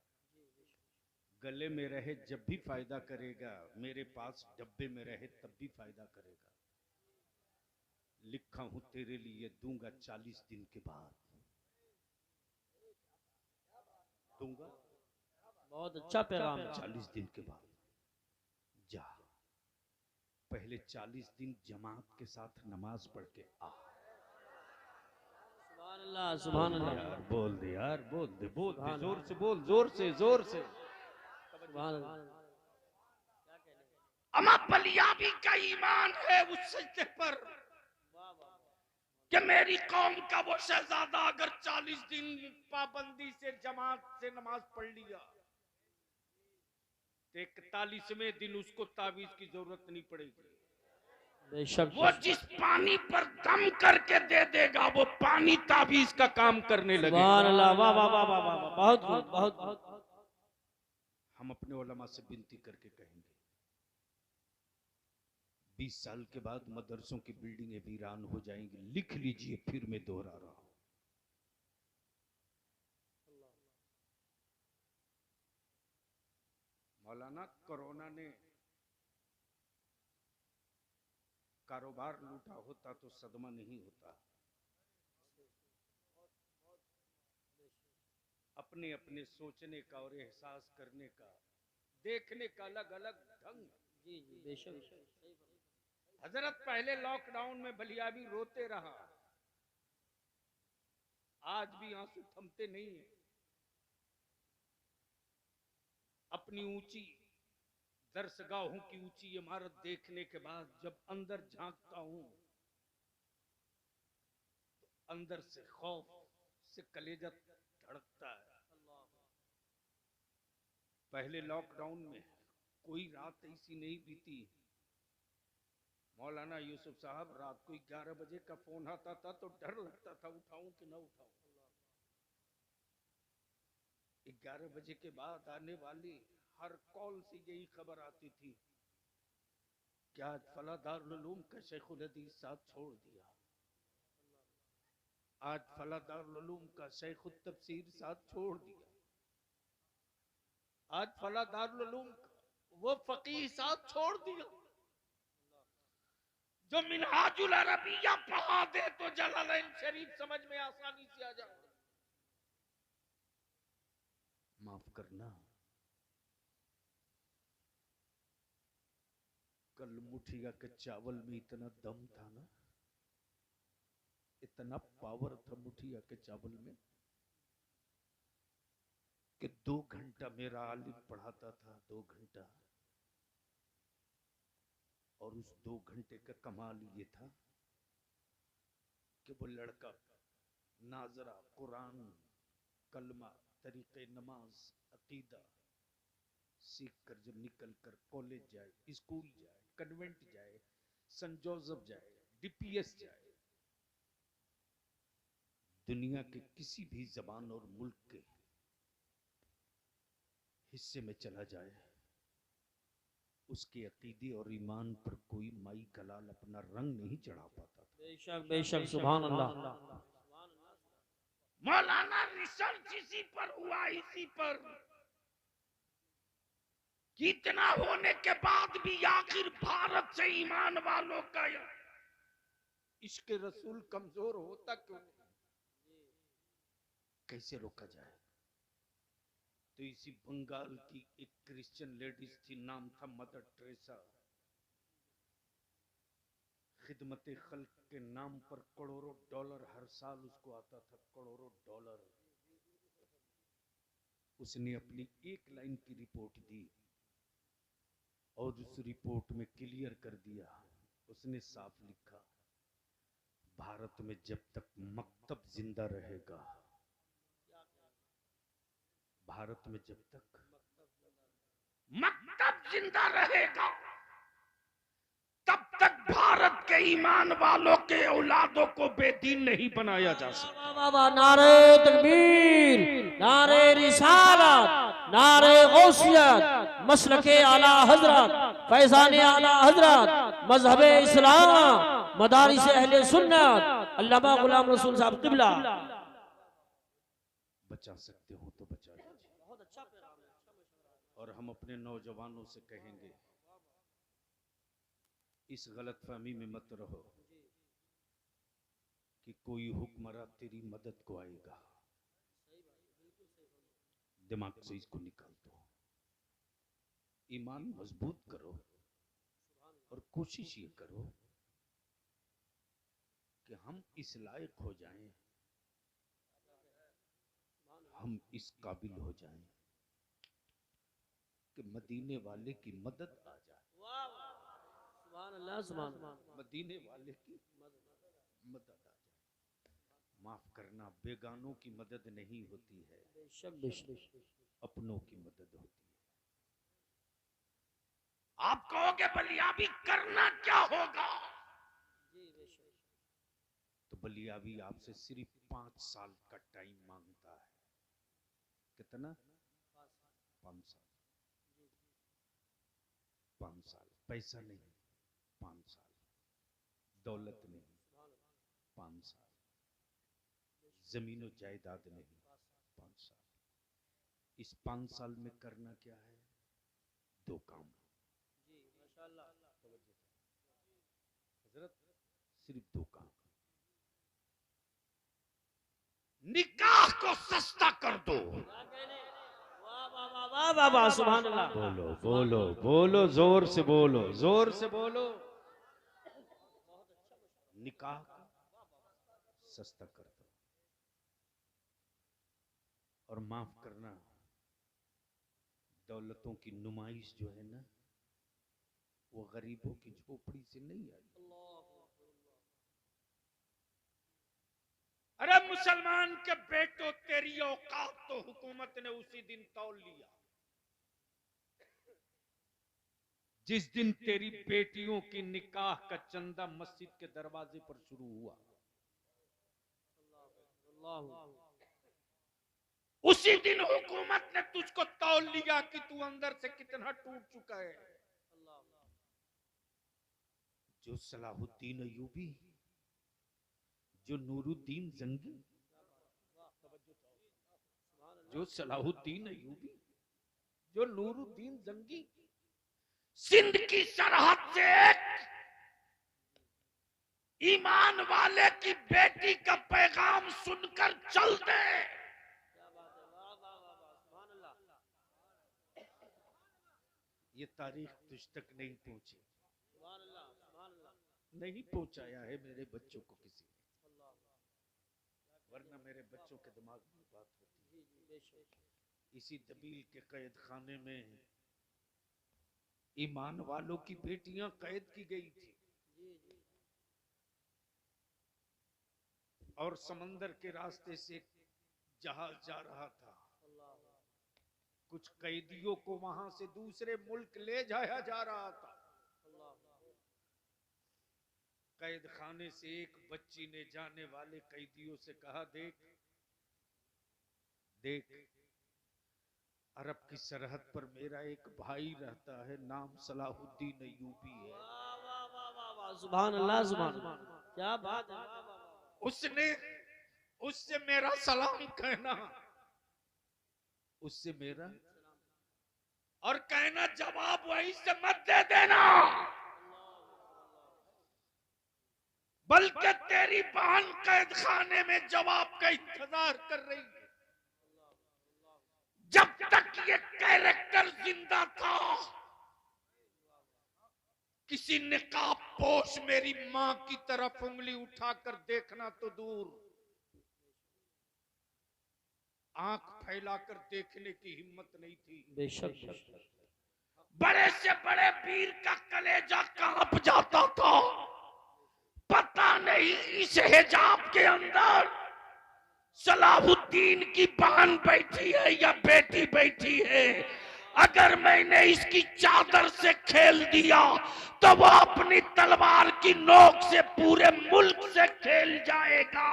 गले में रहे जब भी फायदा करेगा, मेरे पास डब्बे में रहे तब भी फायदा करेगा। लिखा हूं तेरे लिए, दूंगा 40 दिन के बाद दूंगा। बहुत अच्छा पैगाम है। 40 दिन के बाद जा, पहले 40 दिन जमात के साथ नमाज पढ़ के आ। सुभान अल्लाह सुभान अल्लाह। यार बोल दे, यार बोल दे, बोल दे, जोर से बोल, जोर से, जोर से। सुभान अल्लाह। अमा बलियाबी का ईमान है उस सजदे पर कि मेरी कौम का वो शहजादा अगर 40 दिन पाबंदी से जमात से नमाज पढ़ लिया तो 41वें दिन उसको ताबीज की जरूरत नहीं पड़ेगी। बेशक वो जिस पानी पर दम करके दे देगा वो पानी ताबीज का काम करने लगेगा। सुभान अल्लाह। वाह वाह वाह वाह वाह। बहुत खूब बहुत। हम अपने उलमा से विनती करके कहेंगे 20 साल के बाद मदरसों की बिल्डिंगें वीरान हो जाएंगी। लिख लीजिए, फिर मैं दोहरा रहा हूं। मौलाना कोरोना ने कारोबार लूटा होता तो सदमा नहीं होता। अपने अपने सोचने का और एहसास करने का, देखने का अलग अलग ढंग। जी जी बेशक। हजरत पहले लॉकडाउन में बलियाबी रोते रहा, आज भी आंसू थमते नहीं है। अपनी ऊंची दरसगाहों की ऊंची इमारत देखने के बाद जब अंदर झांकता हूं तो अंदर से खौफ से कलेजा धड़कता है। पहले लॉकडाउन में कोई रात ऐसी नहीं बीती। मौलाना यूसुफ साहब, रात को 11 बजे का फोन आता था तो डर लगता था उठाऊं कि ना उठाऊं। 11 बजे के बाद आने वाली हर कॉल से यही खबर आती थी कि आज फला दारुल उलूम का शेखुल हदीस साथ छोड़ दिया, आज फला दारुल उलूम का शेखुल तफसीर साथ छोड़ दिया, आज फला दारुल उलूम का वो फकीह साथ छोड़ दिया जो मिनहाजुल अरबिया पढ़ा दे तो जलालैन शरीफ समझ में आसानी से आ जाए। माफ करना, कल मुठिया के चावल में इतना दम था ना, इतना पावर था मुठिया के चावल में कि 2 घंटा मेरा आलिम पढ़ाता था, 2 घंटा। और उस 2 घंटे का कमाल ये था कि वो लड़का नाजरा, कुरान, कलमा, तरीके नमाज, अकीदा सीख कर जब निकल कर कॉलेज जाए, स्कूल जाए, कन्वेंट जाए, सेंट जोसेफ जाए, डीपीएस जाए, दुनिया के किसी भी जबान और मुल्क के हिस्से में चला जाए, उसके अकीदे और ईमान पर कोई माई कलाल अपना रंग नहीं चढ़ा पाता था। बेशक बेशक। सुभान अल्लाह। मौलाना रिसर्च इसी पर हुआ, इसी पर कितना होने के बाद भी आखिर भारत से ईमान वालों का इश्क रसूल कमजोर होता क्यों, कैसे रोका जाए। तो इसी बंगाल की एक क्रिश्चियन लेडीज थी, नाम था मदर टेरेसा। खिदमत खल्क के नाम पर करोड़ों डॉलर हर साल उसको आता था, करोड़ों डॉलर। उसने अपनी एक लाइन की रिपोर्ट दी और उस रिपोर्ट में क्लियर कर दिया, उसने साफ लिखा भारत में जब तक मकतब जिंदा रहेगा, भारत में जब तक मकतब जिंदा रहेगा, तब तक भारत के ईमान वालों के औलादों को बेदीन नहीं बनाया जा सकता। नारे तकबीर, नारे रिसालत, नारे गौसियत, मसलके आला हजरत, फैजान आला हजरत, मजहब इस्लाम, मदारिस अहले सुन्नत, अल्लामा गुलाम रसूल साहब किबला। बचा सकते हो तो बचा लीजिए। बहुत अच्छा पैगाम है। और हम अपने नौजवानों से कहेंगे, इस गलत फहमी में मत रहो कि कोई हुक्मरान तेरी मदद को आएगा। दिमाग से इसको निकाल दो। ईमान मजबूत करो और कोशिश ये करो कि हम इस लायक हो जाएं, हम इस काबिल हो जाएं कि मदीने वाले की मदद आ जाए। मदीने वाले की मदद आ जाए। माफ करना, बेगानों की मदद नहीं होती है, अपनों की मदद होती है। आप कहोगे बलियाबी करना क्या होगा, तो बलियाबी आपसे सिर्फ 5 साल का टाइम मांगता है। कितना? 5 साल। 5 साल। पैसा नहीं, 5 साल। दौलत नहीं, 5 साल। जमीन और जायदाद नहीं, 5 साल। इस 5 साल में करना क्या है? 2 काम। हजरत, सिर्फ 2 काम। निकाह को सस्ता कर दो। सुभान अल्लाह। बोलो बोलो बोलो, जोर से बोलो, जोर से बोलो। निकाह को सस्ता कर दो। और माफ करना, दौलतों की नुमाइश जो है ना, वो गरीबों की झोपड़ी से नहीं आई। अरे मुसलमान के बेटो, तेरी औकात तो हुकूमत ने उसी दिन तौल लिया जिस दिन तेरी बेटियों की निकाह का चंदा मस्जिद के दरवाजे पर शुरू हुआ। उसी दिन हुकूमत ने तुझको तौल लिया कि तू अंदर से कितना टूट चुका है। जो सलाहुद्दीन अयूबी, जो नूरुद्दीन जंगी, जो सलाहुद्दीन अयूबी, जो नूरुद्दीन जंगी सिंध की सरहद से एक ईमान वाले की बेटी का पैगाम सुनकर चल दे। ये तारीख तुझ तक नहीं पहुंची, नहीं पहुंचाया है मेरे बच्चों को किसी ने, वरना मेरे बच्चों के दिमाग में बात होती। इसी दबील के कैद खाने में ईमान वालों की बेटियां कैद की गई थी और समंदर के रास्ते से जहाज जा रहा था। कुछ कैदियों को वहां से दूसरे मुल्क ले जाया जा रहा था। कैद खाने से एक बच्ची ने जाने वाले कैदियों से कहा, देख देख, अरब की सरहद पर मेरा एक भाई रहता है, नाम सलाहुद्दीन अयूबी है। सुभान अल्लाह, सुभान अल्लाह, क्या बात है। उससे मेरा सलाम कहना, उससे मेरा, और कहना जवाब वहीं से मत दे देना, बल्कि तेरी बहन कैद खाने में जवाब का इंतजार कर रही है। जब तक ये कैरेक्टर जिंदा था, किसी निकाब पोश मेरी मां की तरफ उंगली उठाकर देखना तो दूर, आंख फैलाकर देखने की हिम्मत नहीं थी। बेशक बड़े से बड़े वीर का कलेजा कांप जाता था, पता नहीं रही इस हिजाब के अंदर सलाहुद्दीन की बहन बैठी है या बेटी बैठी है। अगर मैंने इसकी चादर से खेल दिया तो वो अपनी तलवार की नोक से पूरे मुल्क से खेल जाएगा।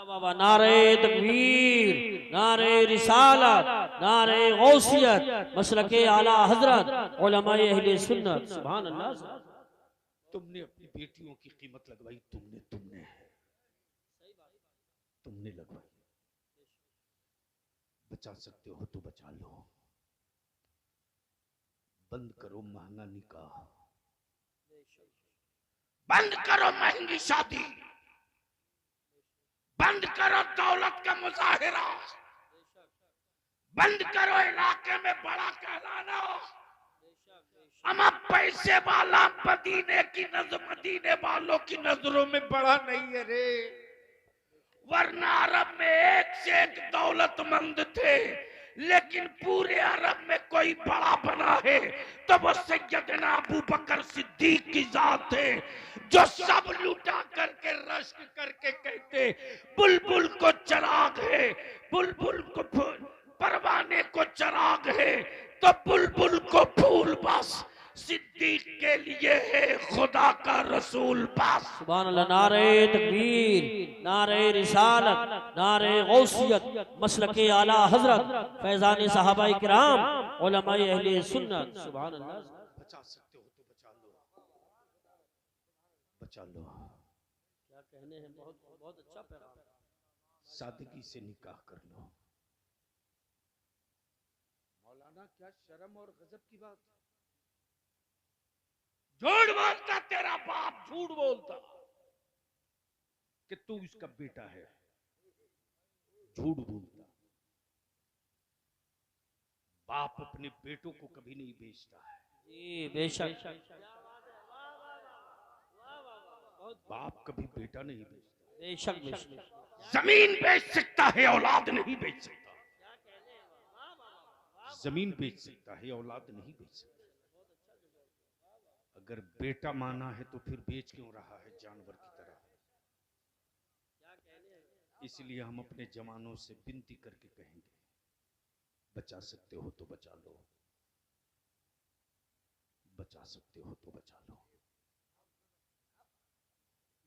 बाबा नारे तकबीर, नारे रिसालत, नारे गौसियत, मसलके आला हजरत, उलमाए अहले सुन्नत। सुभान अल्लाह। तुमने अपनी बेटियों की कीमत लगवाई, तुमने लगवाई। बचा सकते हो तो बचा लो। बंद करो महंगा निकाह, बंद करो महंगी शादी, बंद करो दौलत का मुजाहिरा, बंद करो इलाके में बड़ा कहलाना। हम अब पैसे वाला मदीने की नजर, मदीने वालों की नजरों में बड़ा नहीं है रे। वरना अरब में एक से एक दौलतमंद थे, लेकिन पूरे अरब में कोई बड़ा बना है तो वो सैयदना अबू बकर सिद्दीक की जात है, जो सब लुटा करके रश्क करके कहते बुलबुल को चराग है, बुलबुल को परवाने को चराग है तो बुलबुल को फूल बस, सिद्दीक के लिए है खुदा का रसूल बस। सुभान अल्लाह। नारे तकबीर, नारे रिसालत, नारे गौसियत, मसलके आला हजरत, फैजान सहाबाए किराम, उलमाए अहले सुन्नत। सुभान अल्लाह। बचा सकते हो तो बचा लो, बचा लो। क्या कहने हैं, बहुत बहुत अच्छा पैगाम। सादगी से निकाह कर लो। मौलाना क्या शर्म और गजब की बात। झूठ बोलता तेरा बाप, झूठ बोलता कि तू इसका बेटा है, झूठ बोलता। बाप अपने बेटों को कभी नहीं बेचता है। जी बेशक। बाप कभी बेटा नहीं बेचता। बेशक बेशक। जमीन बेच सकता है, औलाद नहीं बेच सकता। जमीन बेच सकता है, औलाद नहीं बेच सकता। अगर बेटा माना है तो फिर बेच क्यों रहा है जानवर की तरह। इसलिए हम अपने जवानों से विनती करके कहेंगे, बचा सकते हो तो बचा लो, बचा सकते हो तो बचा लो।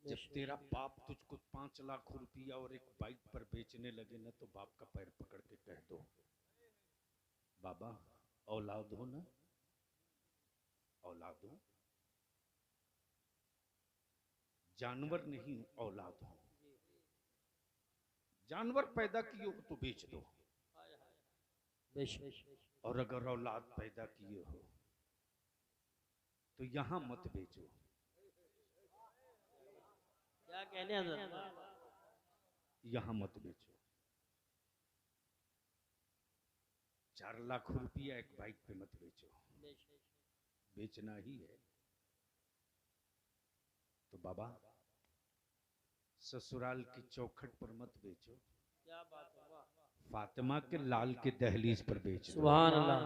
जब तेरा बाप तुझको 5 लाख रुपया और एक बाइक पर बेचने लगे ना, तो बाप का पैर पकड़ के कह दो, बाबा औलाद हो ना, औलाद हो, जानवर नहीं औलाद हो। जानवर पैदा किए हो तो बेच दो, और अगर औलाद पैदा किए हो तो यहां मत बेचो। क्या कहने हैं, यहां मत बेचो। 4 लाख रुपया एक बाइक पे मत बेचो। बेचना ही है तो बाबा ससुराल की चौखट पर मत बेचो। क्या बात है, फातिमा के लाल के दहलीज पर बेच दो। सुभान अल्लाह,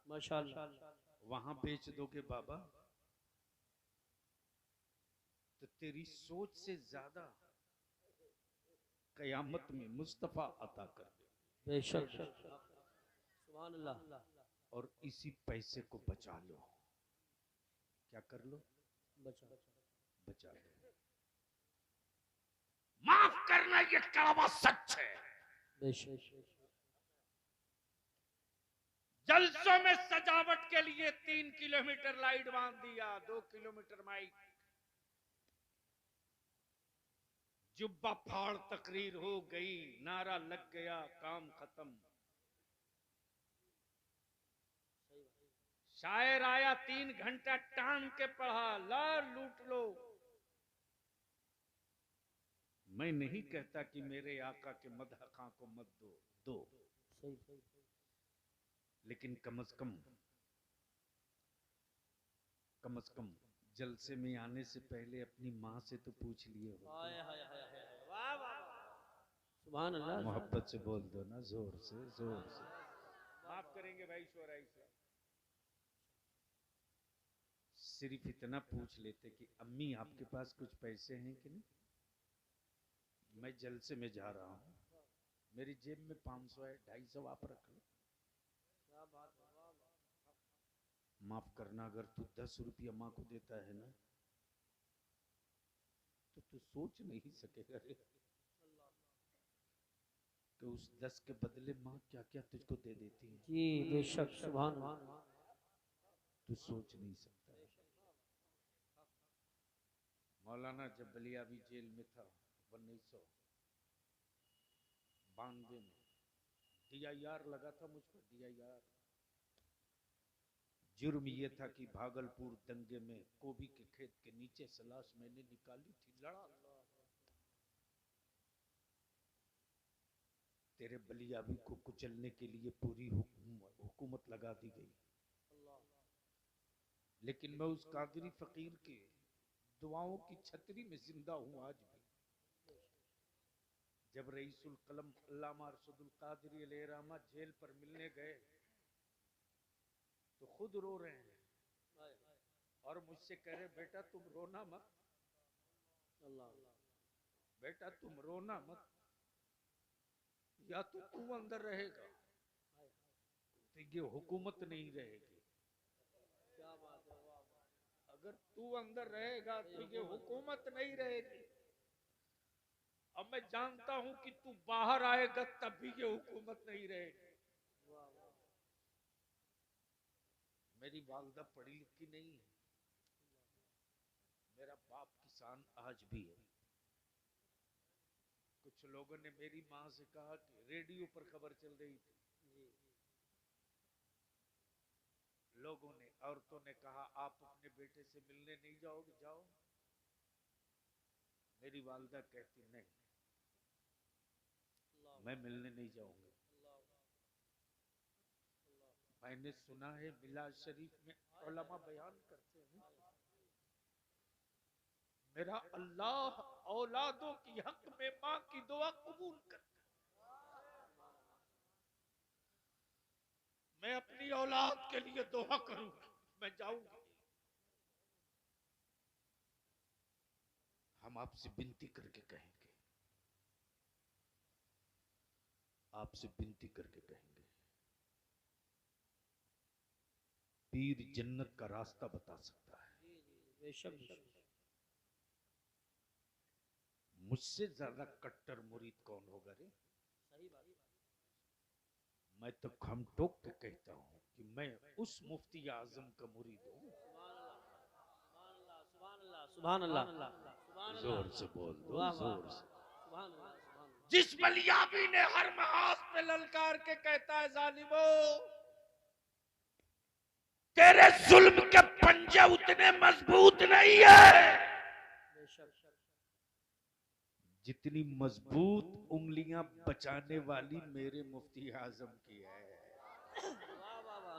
माशाअल्लाह। वहां बेच दोगे बाबा तो तेरी सोच से ज्यादा कयामत में मुस्तफा अता कर दे। बेशक। सुभान अल्लाह। और इसी पैसे को बचा लो। क्या कर लो? बचा लो। माफ करना, ये कड़वा सच है। जलसों में सजावट के लिए 3 किलोमीटर लाइट बांध दिया, 2 किलोमीटर माइक, जुब्बा फाड़ तकरीर हो गई, नारा लग गया, काम खत्म। शायर आया 3 घंटा टांग के पढ़ा, ला लूट लो। मैं नहीं कहता कि मेरे आका के मदह खां को मत दो, लेकिन कम से कम जलसे में आने से पहले अपनी माँ से तो पूछ लिए हो। सुभान अल्लाह। मोहब्बत से बोल दो ना, जोर से। माफ करेंगे भाई शोराई से। सिर्फ इतना पूछ लेते कि अम्मी आपके पास कुछ पैसे हैं कि नहीं, मैं जलसे में जा रहा हूँ, मेरी जेब में 500 है, 250 आप रख लो। माफ करना, अगर तू 10 रुपया माँ को देता है ना तो तू सोच नहीं सकेगा रे कि उस 10 के बदले माँ क्या क्या तुझको दे देती है। जी बेशक, सुभान अल्लाह। तू सोच नहीं सकता। मौलाना जब बलियाबी जेल में था 1992 में, DIR लगा था मुझ पर, DIR। जुर्म ये था कि भागलपुर दंगे में गोभी के खेत के नीचे से लाश मैंने निकाली थी, लड़ा। तेरे बलियाबी को कुचलने के लिए पूरी हुकूमत लगा दी गई, लेकिन मैं उस कादरी फकीर के दुआओं की छतरी में जिंदा हूं आज भी। जब रईसुल कलम अल्लामा अरशदुल कादरी अलैहिर्रहमा जेल पर मिलने गए तो खुद रो रहे हैं और मुझसे कह रहे बेटा तुम रोना मत, बेटा तुम रोना मत, या तो तू अंदर रहेगा तो ये हुकूमत नहीं रहेगी, अगर तू अंदर रहेगा तो ये हुकूमत नहीं रहेगी। अब मैं जानता हूं कि तू बाहर आएगा तब भी ये हुकूमत नहीं रहेगी। मेरी वालदा पढ़ी लिखी नहीं है, मेरा बाप किसान आज भी है। कुछ लोगों ने मेरी माँ से कहा कि रेडियो पर खबर चल रही थी, लोगों ने, औरतों ने कहा आप अपने बेटे से मिलने नहीं जाओगे, जाओ। मेरी वालदा कहती नहीं, मैं मिलने नहीं जाऊंगा। मैंने सुना है मिलाद शरीफ में उलमा बयान करते हैं, मेरा अल्लाह औलादों की हक में माँ की दुआ कबूल करता है। मैं अपनी औलाद के लिए दुआ करूंगी, मैं जाऊंगी। हम आपसे विनती करके कहेंगे, आपसे विनती करके कहेंगे, पीर जन्नत का रास्ता बता सकता है। बेशक, मुझसे ज्यादा कट्टर मुरीद कौन होगा रे? सही बात। मैं तो खम टोक के कहता हूँ कि मैं उस मुफ्ती आजम का मुरीद हूँ। सुभान अल्लाह, जोर से बोल दो, जोर से। सुभान अल्लाह। जिस बलियाबी ने हर महाज पे ललकार के कहता है जालिमो, तेरे जुल्म के पंजे उतने मजबूत नहीं है जितनी मजबूत उंगलियां बचाने वाली मेरे मुफ्ती आजम की है।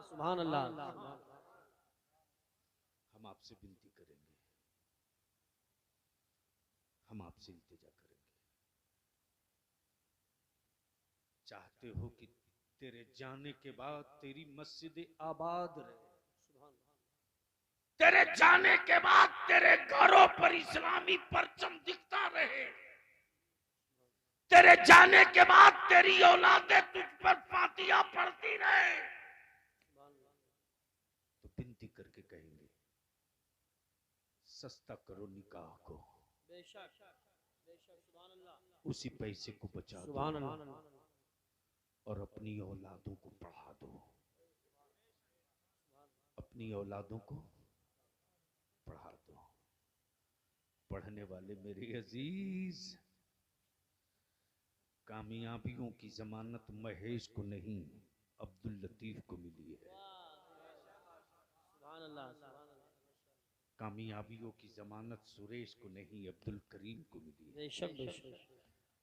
सुभान अल्लाह। हम आपसे विनती करेंगे, हम आपसे इल्तिजा करेंगे, चाहते हो कि तेरे जाने के बाद तेरी मस्जिद आबाद रहे, तेरे जाने के बाद तेरे घरों पर इस्लामी परचम दिखता रहे, तेरे जाने के बाद तेरी औलादें तुझ पर फातिहा पढ़ती रहे, तो विनती करके कहेंगे सस्ता करो निकाह को, उसी पैसे को बचा दो और अपनी औलादों को पढ़ा दो, अपनी औलादों को पढ़ा दो। पढ़ने वाले मेरे अजीज, कामयाबियों की जमानत महेश को नहीं अब्दुल लतीफ को मिली है। कामयाबियों की जमानत सुरेश को नहीं अब्दुल करीम को मिली है।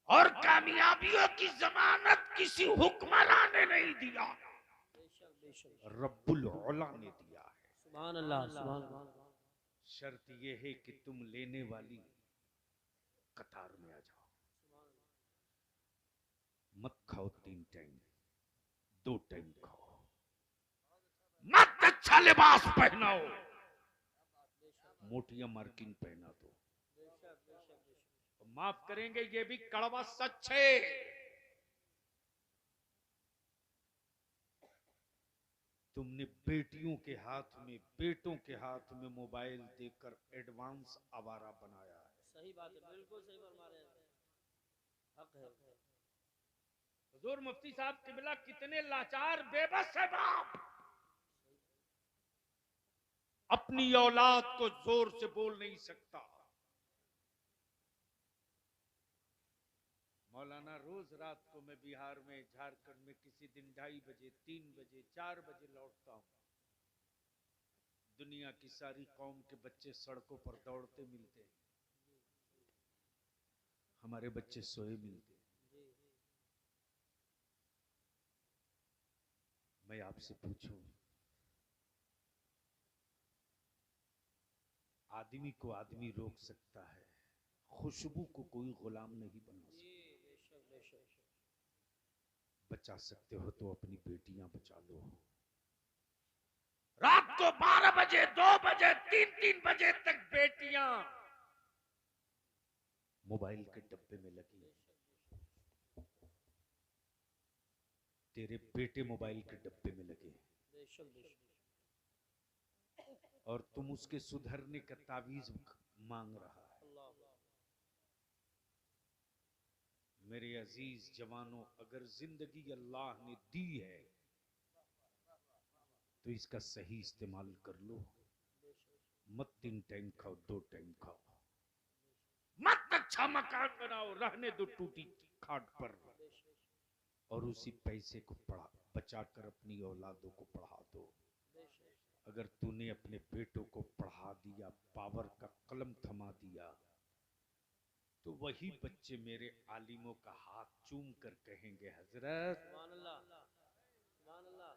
और कामयाबियों की जमानत किसी हुक्मरान ने नहीं दिया, रब्बुल औला ने दिया है। सुभान अल्लाह। शर्त यह है कि तुम लेने वाली कतार में आ जाओ, मत खाओ 3 टाइम, 2 टाइम खाओ, मत अच्छा लिबास पहनाओ, मोटिया मार्किन पहना दो। माफ करेंगे, ये भी कड़वा सच है। तुमने बेटियों के हाथ में, बेटों के हाथ में मोबाइल देकर एडवांस आवारा बनाया है। सही बात है, बिल्कुल सही फरमा रहे हैं, हक है। हुजूर मुफ्ती साहब किबला कितने लाचार बेबस है बाप, अपनी औलाद को जोर से बोल नहीं सकता। मौलाना, रोज रात को मैं बिहार में, झारखंड में किसी दिन 2:30 बजे, 3 बजे, 4 बजे लौटता हूं। दुनिया की सारी कौम के बच्चे सड़कों पर दौड़ते मिलते हैं, हमारे बच्चे सोए मिलते हैं। मैं आपसे पूछूं, आदमी को आदमी रोक सकता है, खुशबू को कोई गुलाम नहीं बना सकता। बचा सकते हो तो अपनी बेटियां बचा लो। रात को 12 बजे, 2 बजे, 3 बजे तक बेटियां मोबाइल के डब्बे में लगी। तेरे बेटे मोबाइल के डब्बे में लगे और तुम उसके सुधरने का तावीज मांग रहा है। मेरे अजीज जवानों, अगर जिंदगी अल्लाह ने दी है तो इसका सही इस्तेमाल कर लो। मत 3 टाइम खाओ, 2 टाइम खाओ। मत अच्छा मकान बनाओ, रहने दो टूटी खाट पर, और उसी पैसे को बचाकर अपनी औलादों को पढ़ा दो। अगर तूने अपने बेटों को पढ़ा दिया, पावर का कलम थमा दिया, तो वही बच्चे मेरे आलिमों का हाथ चूम कर कहेंगे, हजरत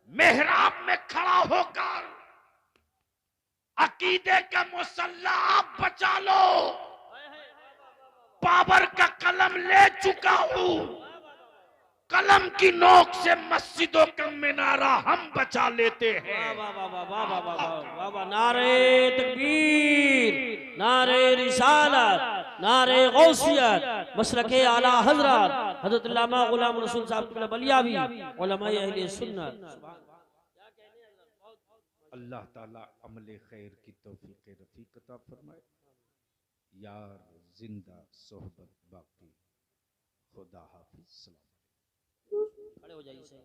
मेहराब में खड़ा होकर अकीदे का मुसल्ला आप बचा लो। पावर का कलम ले चुका हूं, कलम की नोक से मस्जिदों का मिनारा हम बचा लेते हैं। नारे तकबीर, नारे रिसालत, नारे गौसियत, मसलके आला हजरत हजरत अल्लामा गुलाम रसूल साहब क़िबला बलियावी, उलमाए अहले सुन्नत। अल्लाह ताला अमले खैर की तौफीक रफीक अता फरमाए। यार जिंदा सोहबत बाकी, खुदा हाफिज। सलाम। खड़े हो जाइए सही।